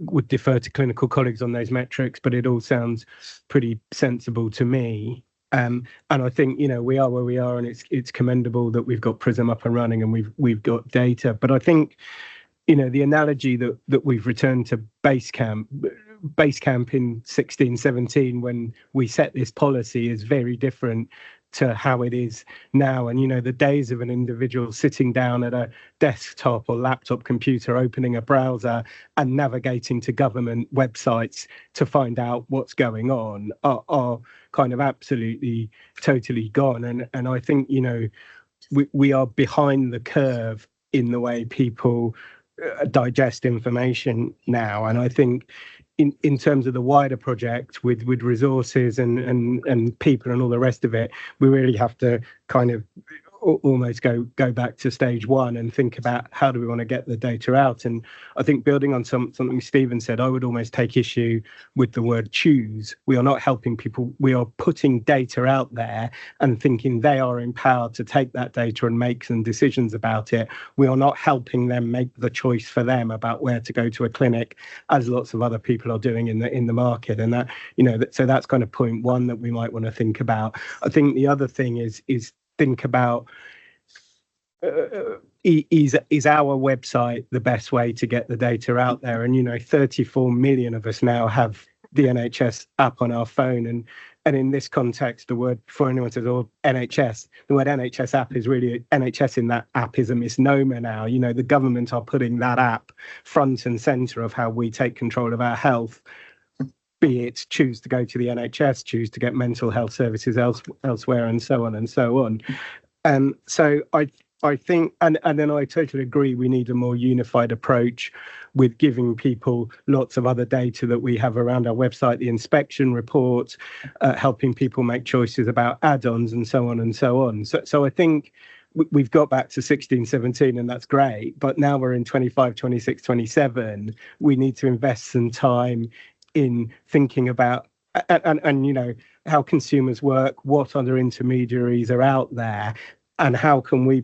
would defer to clinical colleagues on those metrics, but it all sounds pretty sensible to me. And I think, we are where we are, and it's commendable that we've got PRISM up and running and we've got data. But I think, the analogy that we've returned to base camp in 16, 17, when we set this policy, is very different to how it is now. And, you know, the days of an individual sitting down at a desktop or laptop computer, opening a browser and navigating to government websites to find out what's going on are kind of absolutely, totally gone. And I think, you know, we are behind the curve in the way people digest information now. And I think in terms of the wider project with resources and people and all the rest of it, we really have to kind of almost go back to stage one and think about how do we want to get the data out. And I think building on something Stephen said, I would almost take issue with the word choose. We are not helping people. We are putting data out there and thinking they are empowered to take that data and make some decisions about it. We are not helping them make the choice for them about where to go to a clinic, as lots of other people are doing in the market. And that, you know, so that's kind of point one that we might want to think about. I think the other thing is think about is our website the best way to get the data out there? And, you know, 34 million of us now have the NHS app on our phone. And in this context, the word, before anyone says, oh, NHS, the word NHS app is really, NHS in that app is a misnomer now. You know, the government are putting that app front and centre of how we take control of our health, be it choose to go to the NHS, choose to get mental health services elsewhere, and so on and so on. So I think, and then I totally agree, we need a more unified approach with giving people lots of other data that we have around our website, the inspection reports, helping people make choices about add-ons and so on and so on. So I think we've got back to 16, 17, and that's great. But now we're in 25, 26, 27. We need to invest some time in thinking about and you know, how consumers work, what other intermediaries are out there, and how can we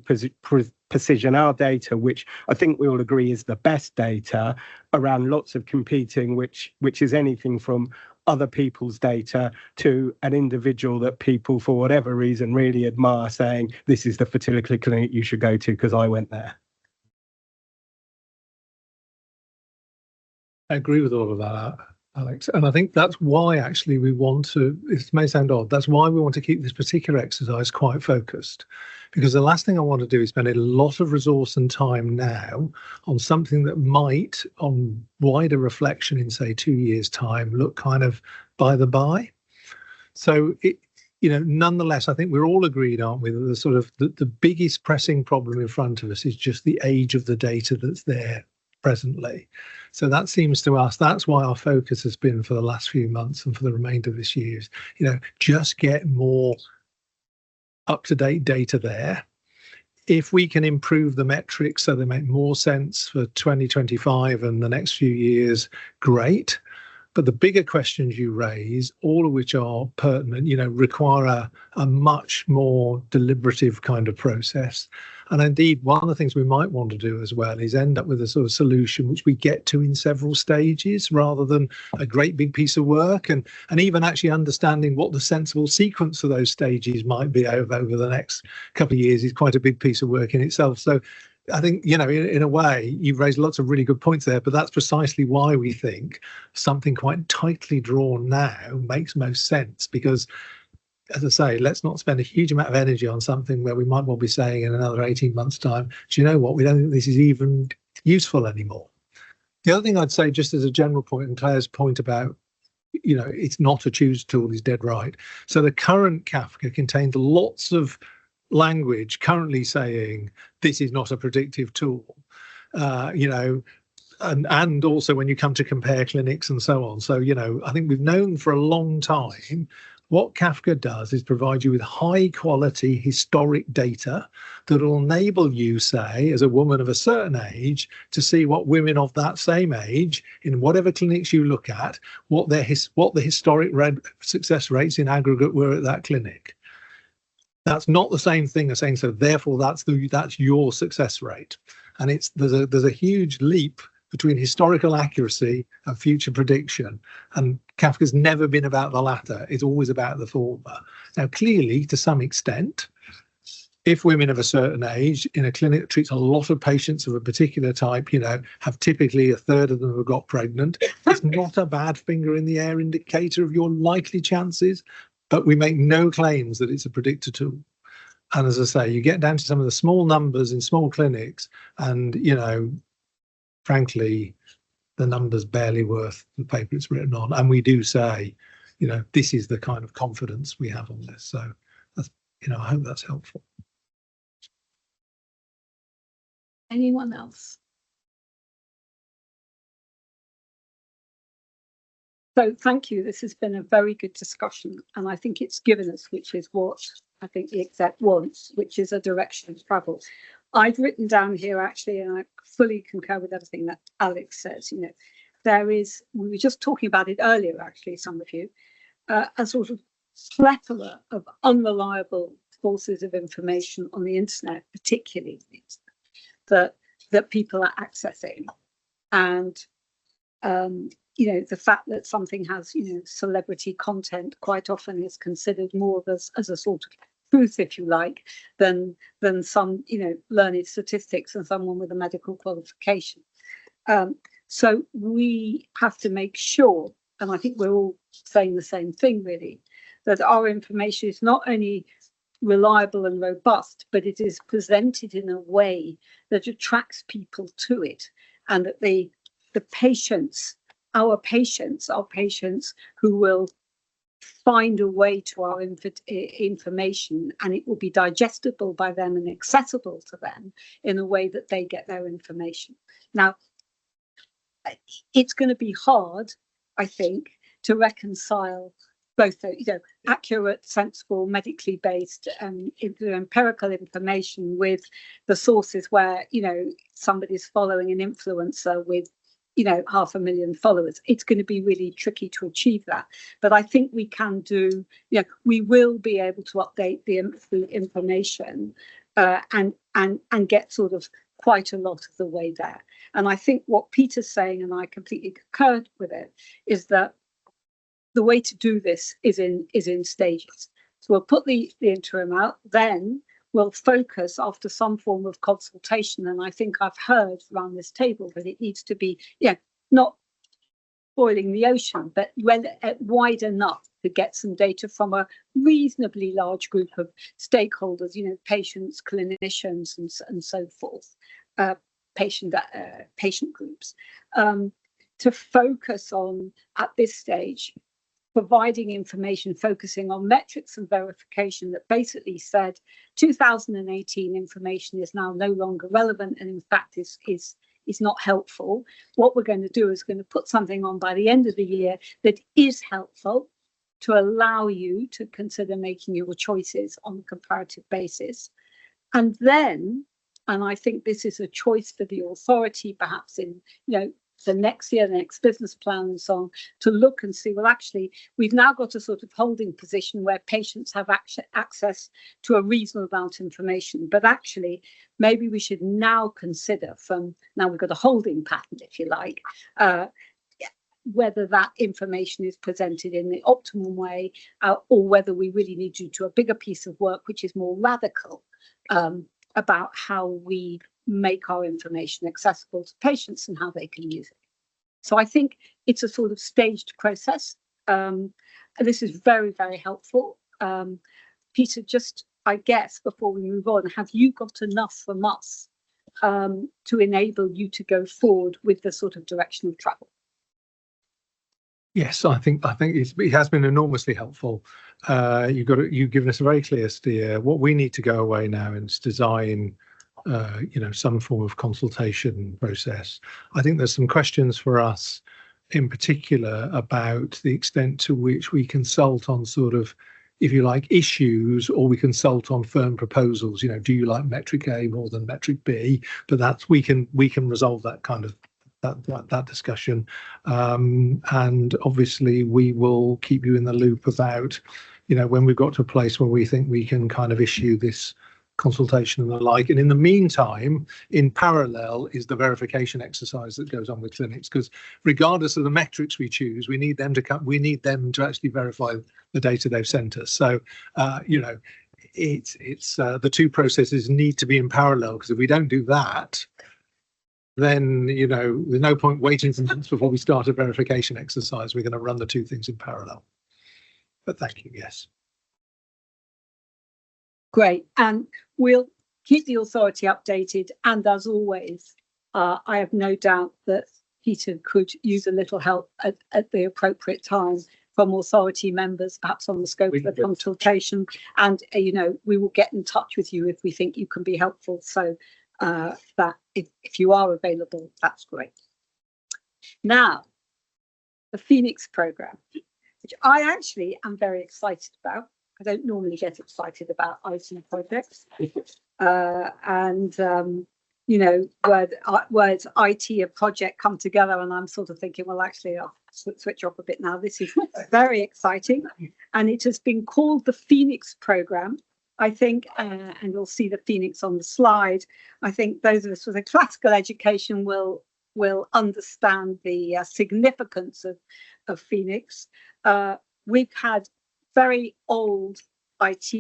position our data, which I think we all agree is the best data, around lots of competing, which is anything from other people's data to an individual that people, for whatever reason, really admire, saying, this is the fertility clinic you should go to because I went there. I agree with all of that, Alex. And I think that's why actually we want to, it may sound odd, that's why we want to keep this particular exercise quite focused. Because the last thing I want to do is spend a lot of resource and time now on something that might, on wider reflection in, say, 2 years' time, look kind of by the by. So, you know, nonetheless, I think we're all agreed, aren't we, that the sort of the biggest pressing problem in front of us is just the age of the data that's there presently. So that seems to us, that's why our focus has been for the last few months and for the remainder of this year, you know, just get more up-to-date data there. If we can improve the metrics so they make more sense for 2025 and the next few years, great. But the bigger questions you raise, all of which are pertinent, you know, require a much more deliberative kind of process. And indeed, one of the things we might want to do as well is end up with a sort of solution which we get to in several stages rather than a great big piece of work, and even actually understanding what the sensible sequence of those stages might be over the next couple of years is quite a big piece of work in itself. So I think, you know, in a way, you've raised lots of really good points there, but that's precisely why we think something quite tightly drawn now makes most sense. Because, as I say, let's not spend a huge amount of energy on something where we might well be saying in another 18 months' time, do you know what, we don't think this is even useful anymore. The other thing I'd say, just as a general point, and Claire's point about, you know, it's not a choose tool is dead right. So the current Kafka contains lots of language currently saying this is not a predictive tool, you know, and also when you come to compare clinics and so on. So, you know, I think we've known for a long time what Kafka does is provide you with high quality historic data that will enable you, say, as a woman of a certain age, to see what women of that same age in whatever clinics you look at, what the historic success rates in aggregate were at that clinic. That's not the same thing as saying, so therefore that's your success rate. And there's a huge leap between historical accuracy and future prediction. And Kafka's never been about the latter. It's always about the former. Now, clearly, to some extent, if women of a certain age in a clinic that treats a lot of patients of a particular type, you know, have typically a third of them have got pregnant, it's not a bad finger in the air indicator of your likely chances. but we make no claims that it's a predictor tool. And as I say, you get down to some of the small numbers in small clinics, and frankly, the number's barely worth the paper it's written on. And we do say, this is the kind of confidence we have on this. So that's, I hope that's helpful. Anyone else? So thank you. This has been a very good discussion, and I think it's given us, which is what I think the exec wants, which is a direction of travel. I've written down here actually, and I fully concur with everything that Alex says. We were just talking about it earlier, actually, some of you, a sort of plethora of unreliable sources of information on the internet, particularly that people are accessing, and the fact that something has celebrity content quite often is considered more as a sort of truth, if you like, than some learned statistics and someone with a medical qualification. So we have to make sure, and I think we're all saying the same thing really, that our information is not only reliable and robust, but it is presented in a way that attracts people to it, and that the patients, our patients who will find a way to our information, and it will be digestible by them and accessible to them in a way that they get their information. Now, it's going to be hard, I think, to reconcile both the accurate, sensible, medically based empirical information with the sources where somebody's following an influencer with 500,000 followers. It's going to be really tricky to achieve that, but I think we can do. We will be able to update the information and get sort of quite a lot of the way there. And I think what Peter's saying, and I completely concur with it, is that the way to do this is in stages. So we'll put the interim out, then we'll focus after some form of consultation. And I think I've heard around this table that it needs to be, not boiling the ocean, but wide enough to get some data from a reasonably large group of stakeholders, patients, clinicians, and so forth, patient groups, to focus on, at this stage, providing information focusing on metrics and verification that basically said 2018 information is now no longer relevant, and in fact is not helpful. What we're going to do is going to put something on by the end of the year that is helpful to allow you to consider making your choices on a comparative basis. And then, and I think this is a choice for the authority, perhaps in the next year, the next business plan and so on, to look and see, well, actually, we've now got a sort of holding position where patients have access to a reasonable amount of information. But actually, maybe we should now consider, now we've got a holding pattern, if you like, whether that information is presented in the optimum way, or whether we really need to do a bigger piece of work, which is more radical, about how we make our information accessible to patients and how they can use it. So I think it's a sort of staged process. This is very, very helpful. Peter, just, I guess, before we move on, have you got enough from us to enable you to go forward with the sort of direction of travel? Yes, I think it has been enormously helpful. You've given us a very clear steer. What we need to go away now is design some form of consultation process. I think there's some questions for us in particular about the extent to which we consult on sort of, if you like, issues, or we consult on firm proposals. Do you like metric A more than metric B? But we can resolve that kind of that discussion. And obviously we will keep you in the loop about, when we've got to a place where we think we can kind of issue this consultation and the like. And in the meantime, in parallel, is the verification exercise that goes on with clinics, because regardless of the metrics we choose, we need them to actually verify the data they've sent us. So it's the two processes need to be in parallel, because if we don't do that, then there's no point waiting for months before we start a verification exercise. We're going to run the two things in parallel. But thank you. Yes. Great, and we'll keep the authority updated. And as always, I have no doubt that Peter could use a little help at the appropriate time from authority members, perhaps on the scope of the consultation. And, you know, we will get in touch with you if we think you can be helpful. So that if you are available, that's great. Now, the Phoenix programme, which I actually am very excited about. I don't normally get excited about IT projects. You know, words IT and project come together, and I'm sort of thinking, well, actually, I'll switch off a bit now. This is very exciting. And it has been called the Phoenix programme, I think, and you'll see the Phoenix on the slide. I think those of us with a classical education will understand the significance of Phoenix. We've had very old IT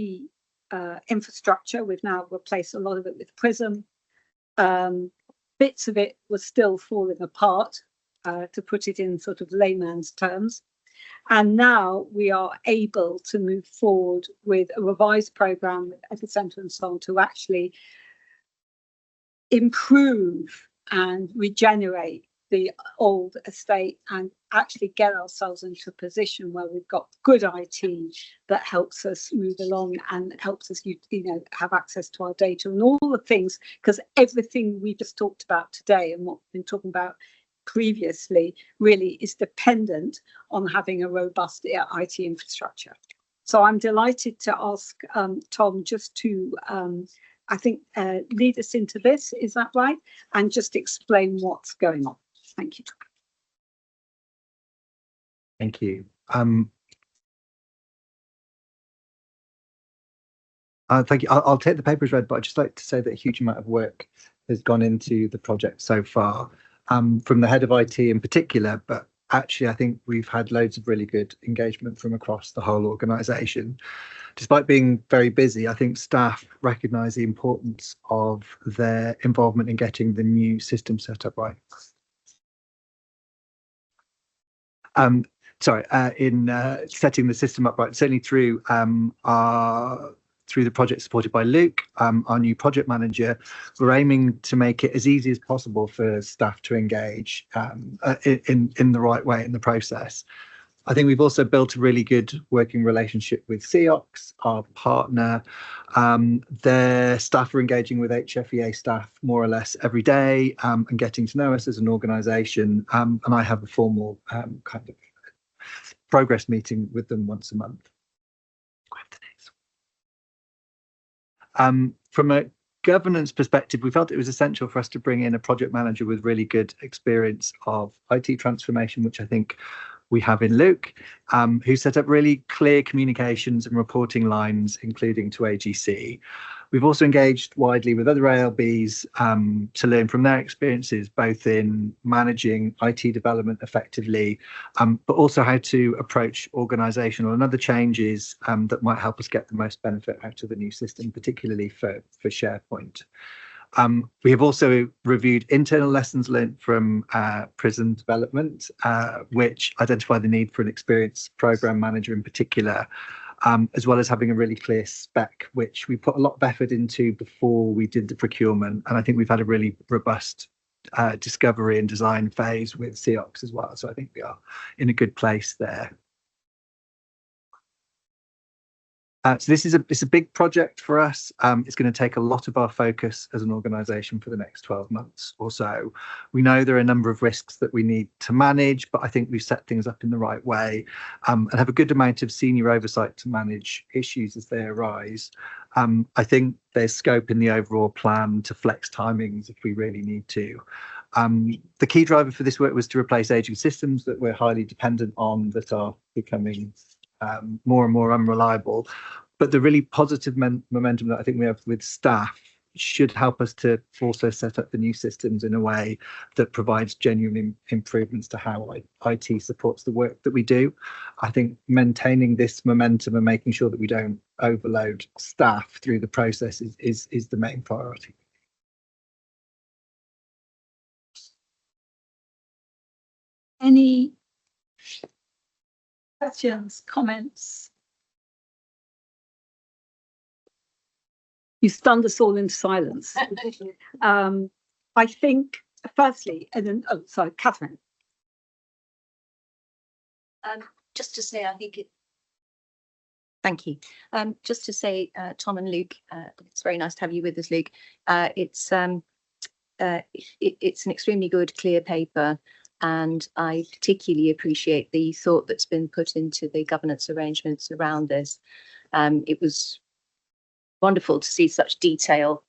infrastructure. We've now replaced a lot of it with Prism. Bits of it was still falling apart, to put it in sort of layman's terms. And now we are able to move forward with a revised programme with Epicenter and so on to actually improve and regenerate the old estate and actually get ourselves into a position where we've got good IT that helps us move along and helps us, you know, have access to our data and all the things, because everything we just talked about today and what we've been talking about previously really is dependent on having a robust IT infrastructure. So I'm delighted to ask Tom just to I think lead us into this, is that right? And just explain what's going on. Thank you. Thank you. Thank you. I'll take the paper as read, but I'd just like to say that a huge amount of work has gone into the project so far, from the head of IT in particular, but actually I think we've had loads of really good engagement from across the whole organisation. Despite being very busy, I think staff recognise the importance of their involvement in getting the new system set up right. In setting the system up right, certainly through the project supported by Luke, our new project manager, we're aiming to make it as easy as possible for staff to engage in the right way in the process. I think we've also built a really good working relationship with CEOX, our partner. Their staff are engaging with HFEA staff more or less every day and getting to know us as an organisation. And I have a formal kind of progress meeting with them once a month. From a governance perspective, we felt it was essential for us to bring in a project manager with really good experience of IT transformation, which I think we have in Luke, who set up really clear communications and reporting lines, including to AGC. We've also engaged widely with other ALBs to learn from their experiences, both in managing IT development effectively, but also how to approach organisational and other changes that might help us get the most benefit out of the new system, particularly for SharePoint. We have also reviewed internal lessons learned from Prism development, which identify the need for an experienced programme manager in particular, as well as having a really clear spec, which we put a lot of effort into before we did the procurement. And I think we've had a really robust discovery and design phase with CEOX as well. So I think we are in a good place there. So this is it's a big project for us. It's going to take a lot of our focus as an organisation for the next 12 months or so. We know there are a number of risks that we need to manage, but I think we've set things up in the right way and have a good amount of senior oversight to manage issues as they arise. I think there's scope in the overall plan to flex timings if we really need to. The key driver for this work was to replace aging systems that we're highly dependent on that are becoming more and more unreliable. But the really positive momentum that I think we have with staff should help us to also set up the new systems in a way that provides genuine improvements to how IT supports the work that we do. I think maintaining this momentum and making sure that we don't overload staff through the process is the main priority. Any questions, comments? You stunned us all into silence. I think, firstly, and then, oh, sorry, Catherine. Just to say, I think it. Thank you. Just to say, Tom and Luke, it's very nice to have you with us, Luke. It's an extremely good, clear paper, and I particularly appreciate the thought that's been put into the governance arrangements around this. It was wonderful to see such detail,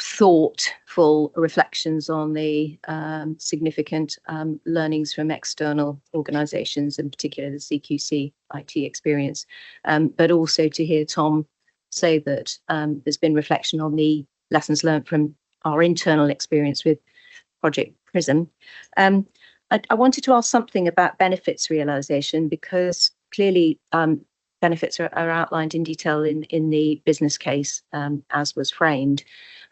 thoughtful reflections on the significant learnings from external organisations, in particular the CQC IT experience, but also to hear Tom say that there's been reflection on the lessons learned from our internal experience with Project PRISM. I wanted to ask something about benefits realisation, because clearly benefits are outlined in detail in the business case as was framed.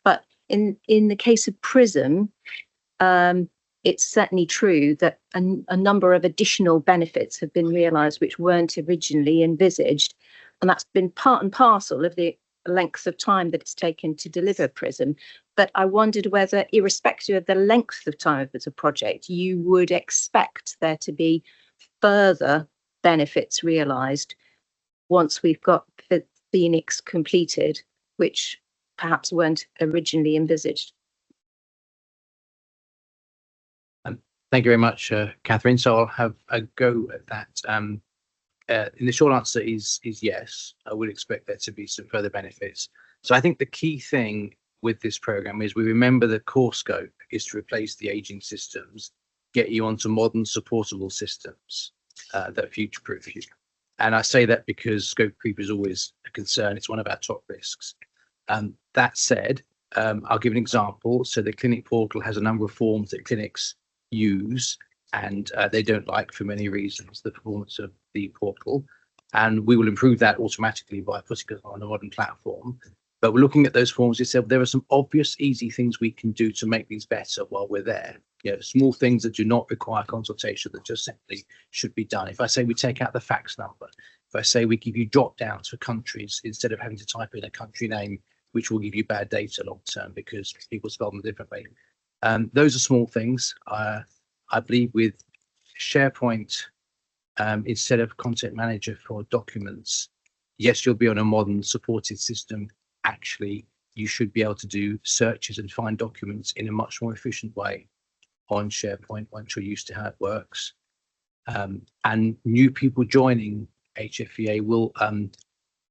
But in the case of PRISM, it's certainly true that a number of additional benefits have been realised which weren't originally envisaged. And that's been part and parcel of the length of time that it's taken to deliver PRISM. But I wondered whether, irrespective of the length of time of the project, you would expect there to be further benefits realised once we've got Phoenix completed, which perhaps weren't originally envisaged. Thank you very much, Catherine. So I'll have a go at that. And the short answer is yes. I would expect there to be some further benefits. So I think the key thing with this program is we remember the core scope is to replace the aging systems, get you onto modern supportable systems that future-proof you. And I say that because scope creep is always a concern. It's one of our top risks. That said, I'll give an example. So the clinic portal has a number of forms that clinics use, and they don't like, for many reasons, the performance of the portal. And we will improve that automatically by putting it on a modern platform. But we're looking at those forms. We said there are some obvious, easy things we can do to make these better while we're there. You know, small things that do not require consultation that just simply should be done. If I say we take out the fax number, if I say we give you drop downs for countries instead of having to type in a country name, which will give you bad data long term because people spell them differently. Those are small things. I believe with SharePoint, instead of content manager for documents, yes, you'll be on a modern supported system. Actually, you should be able to do searches and find documents in a much more efficient way on SharePoint once you're used to how it works. And new people joining HFEA will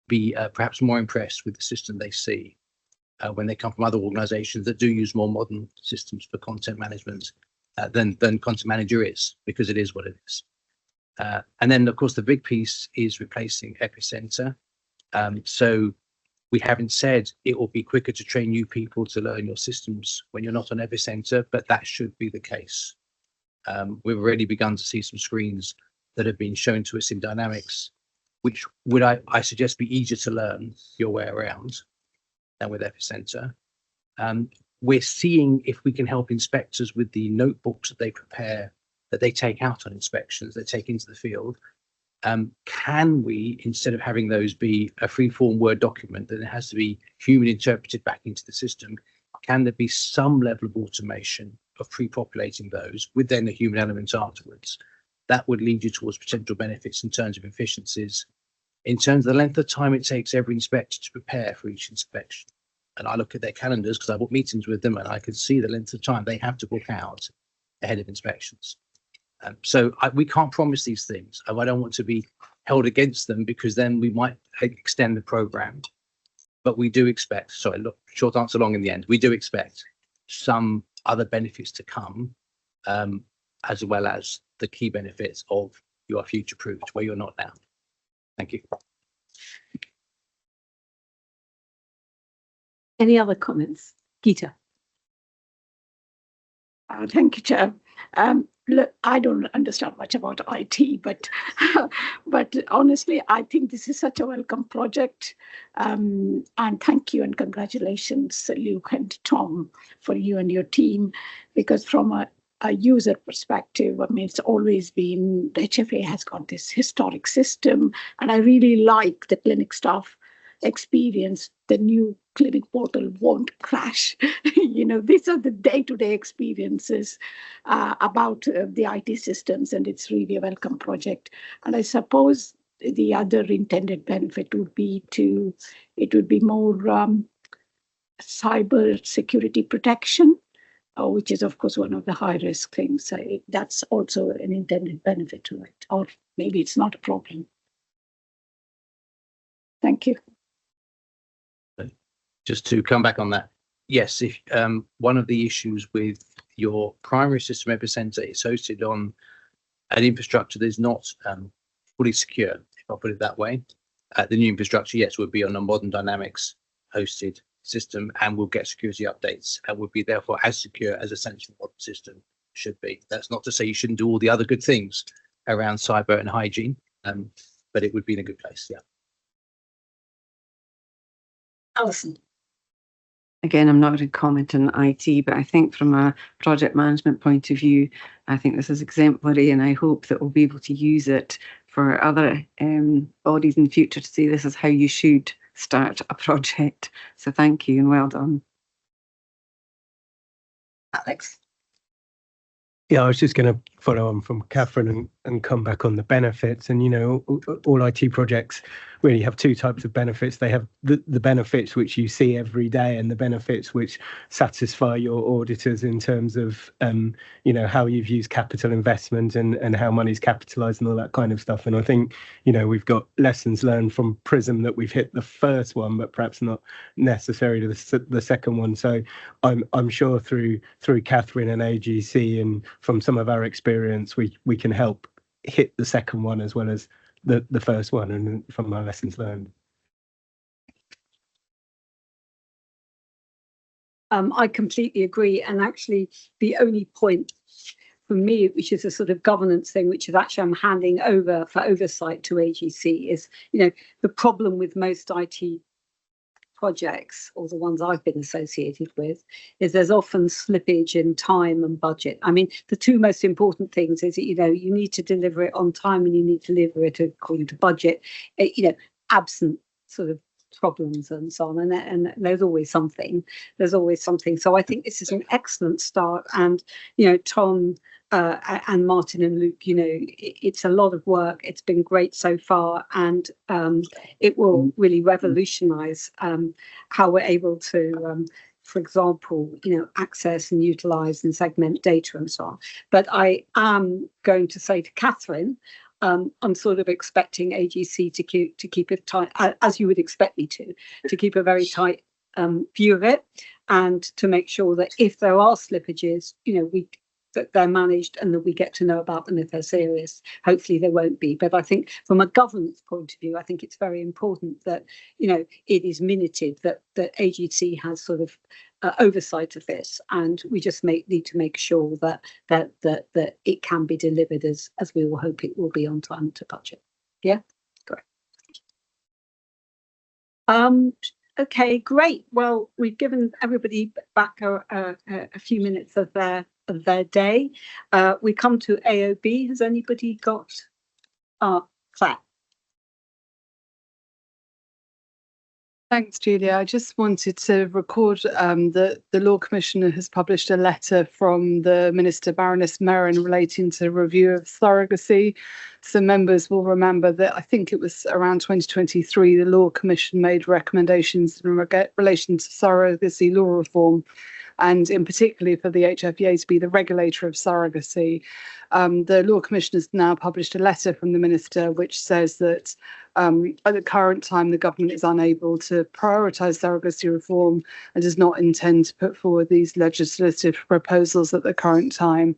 be perhaps more impressed with the system they see when they come from other organizations that do use more modern systems for content management than Content Manager is, because it is what it is. And then, of course, the big piece is replacing Epicenter. So we haven't said it will be quicker to train new people to learn your systems when you're not on Epicenter, but that should be the case. We've already begun to see some screens that have been shown to us in Dynamics, which would I suggest be easier to learn your way around than with Epicenter. We're seeing if we can help inspectors with the notebooks that they prepare, that they take out on inspections, they take into the field. Can we, instead of having those be a free-form Word document that it has to be human interpreted back into the system, can there be some level of automation of pre-populating those with then the human element afterwards? That would lead you towards potential benefits in terms of efficiencies, in terms of the length of time it takes every inspector to prepare for each inspection. And I look at their calendars because I book meetings with them, and I can see the length of time they have to book out ahead of inspections. So we can't promise these things. I don't want to be held against them, because then we might extend the program. But we do expect, sorry, look, short answer long in the end, we do expect some other benefits to come, as well as the key benefits of you are future-proofed where you're not now. Thank you. Any other comments? Geeta. Thank you, Chair. Look, I don't understand much about IT, but honestly, I think this is such a welcome project. And thank you and congratulations, Luke and Tom, for you and your team, because from a user perspective, I mean, it's always been, the HFA has got this historic system, and I really like the clinic staff experience, the new clinic portal won't crash. These are the day-to-day experiences about the IT systems, and it's really a welcome project. And I suppose the other intended benefit would be more cyber security protection, which is of course one of the high-risk things. That's also an intended benefit to it, or maybe it's not a problem. Thank you. Just to come back on that, yes, if one of the issues with your primary system epicenter is hosted on an infrastructure that is not fully secure, if I put it that way, the new infrastructure, yes, would be on a modern Dynamics hosted system and will get security updates and would be therefore as secure as essentially modern system should be. That's not to say you shouldn't do all the other good things around cyber and hygiene, but it would be in a good place. Yeah. Alison. Again, I'm not going to comment on IT, but I think from a project management point of view, I think this is exemplary, and I hope that we'll be able to use it for other bodies in the future to say this is how you should start a project. So thank you and well done. Alex. Yeah, I was just going to follow on from Catherine and come back on the benefits. And, all IT projects really have two types of benefits. They have the benefits which you see every day and the benefits which satisfy your auditors in terms of, how you've used capital investment and how money's capitalised and all that kind of stuff. And I think, we've got lessons learned from PRISM that we've hit the first one, but perhaps not necessarily the second one. So I'm sure through Catherine and AGC and from some of our experience, we can help hit the second one as well as the first one, and from our lessons learned. I completely agree. And actually, the only point for me, which is a sort of governance thing, which is actually I'm handing over for oversight to AGC, is, the problem with most IT projects, or the ones I've been associated with, is there's often slippage in time and budget. I mean, the two most important things is that, you need to deliver it on time and you need to deliver it according to budget, absent sort of problems and so on. And there's always something. So I think this is an excellent start. And, Tom and Martin and Luke, it's a lot of work. It's been great so far, and it will really revolutionise how we're able to, for example, access and utilise and segment data and so on. But I am going to say to Catherine, I'm sort of expecting AGC to keep it tight, as you would expect me to keep a very tight view of it, and to make sure that if there are slippages, that they're managed and that we get to know about them if they're serious. Hopefully there won't be. But I think from a governance point of view, I think it's very important that, it is minuted that AGC has sort of oversight of this, and we just need to make sure that it can be delivered as we all hope it will be on time to budget. Yeah, great. Okay, great. Well, we've given everybody back a few minutes of their day. We come to AOB. Has anybody got Claire? Thanks, Julia. I just wanted to record that the Law Commissioner has published a letter from the Minister Baroness Merrin relating to review of surrogacy. So members will remember that I think it was around 2023, the Law Commission made recommendations in relation to surrogacy law reform, and in particular for the HFEA to be the regulator of surrogacy. The Law Commission has now published a letter from the Minister which says that at the current time the government is unable to prioritise surrogacy reform and does not intend to put forward these legislative proposals at the current time.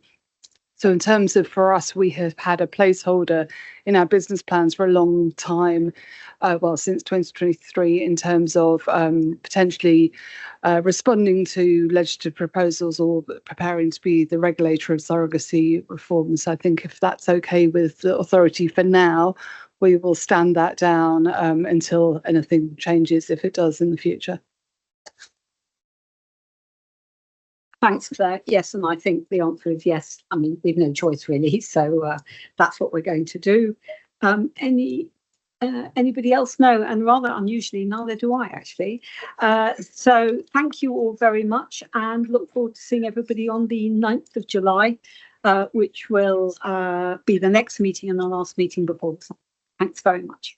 So in terms of, for us, we have had a placeholder in our business plans for a long time, since 2023, in terms of potentially responding to legislative proposals or preparing to be the regulator of surrogacy reforms. I think if that's okay with the authority for now, we will stand that down until anything changes, if it does in the future. Thanks for that. Yes, and I think the answer is yes. I mean, we've no choice really, so that's what we're going to do. Any Anybody else? No, and rather unusually, neither do I actually. So thank you all very much, and look forward to seeing everybody on the 9th of July, which will be the next meeting and the last meeting before the summer. Thanks very much.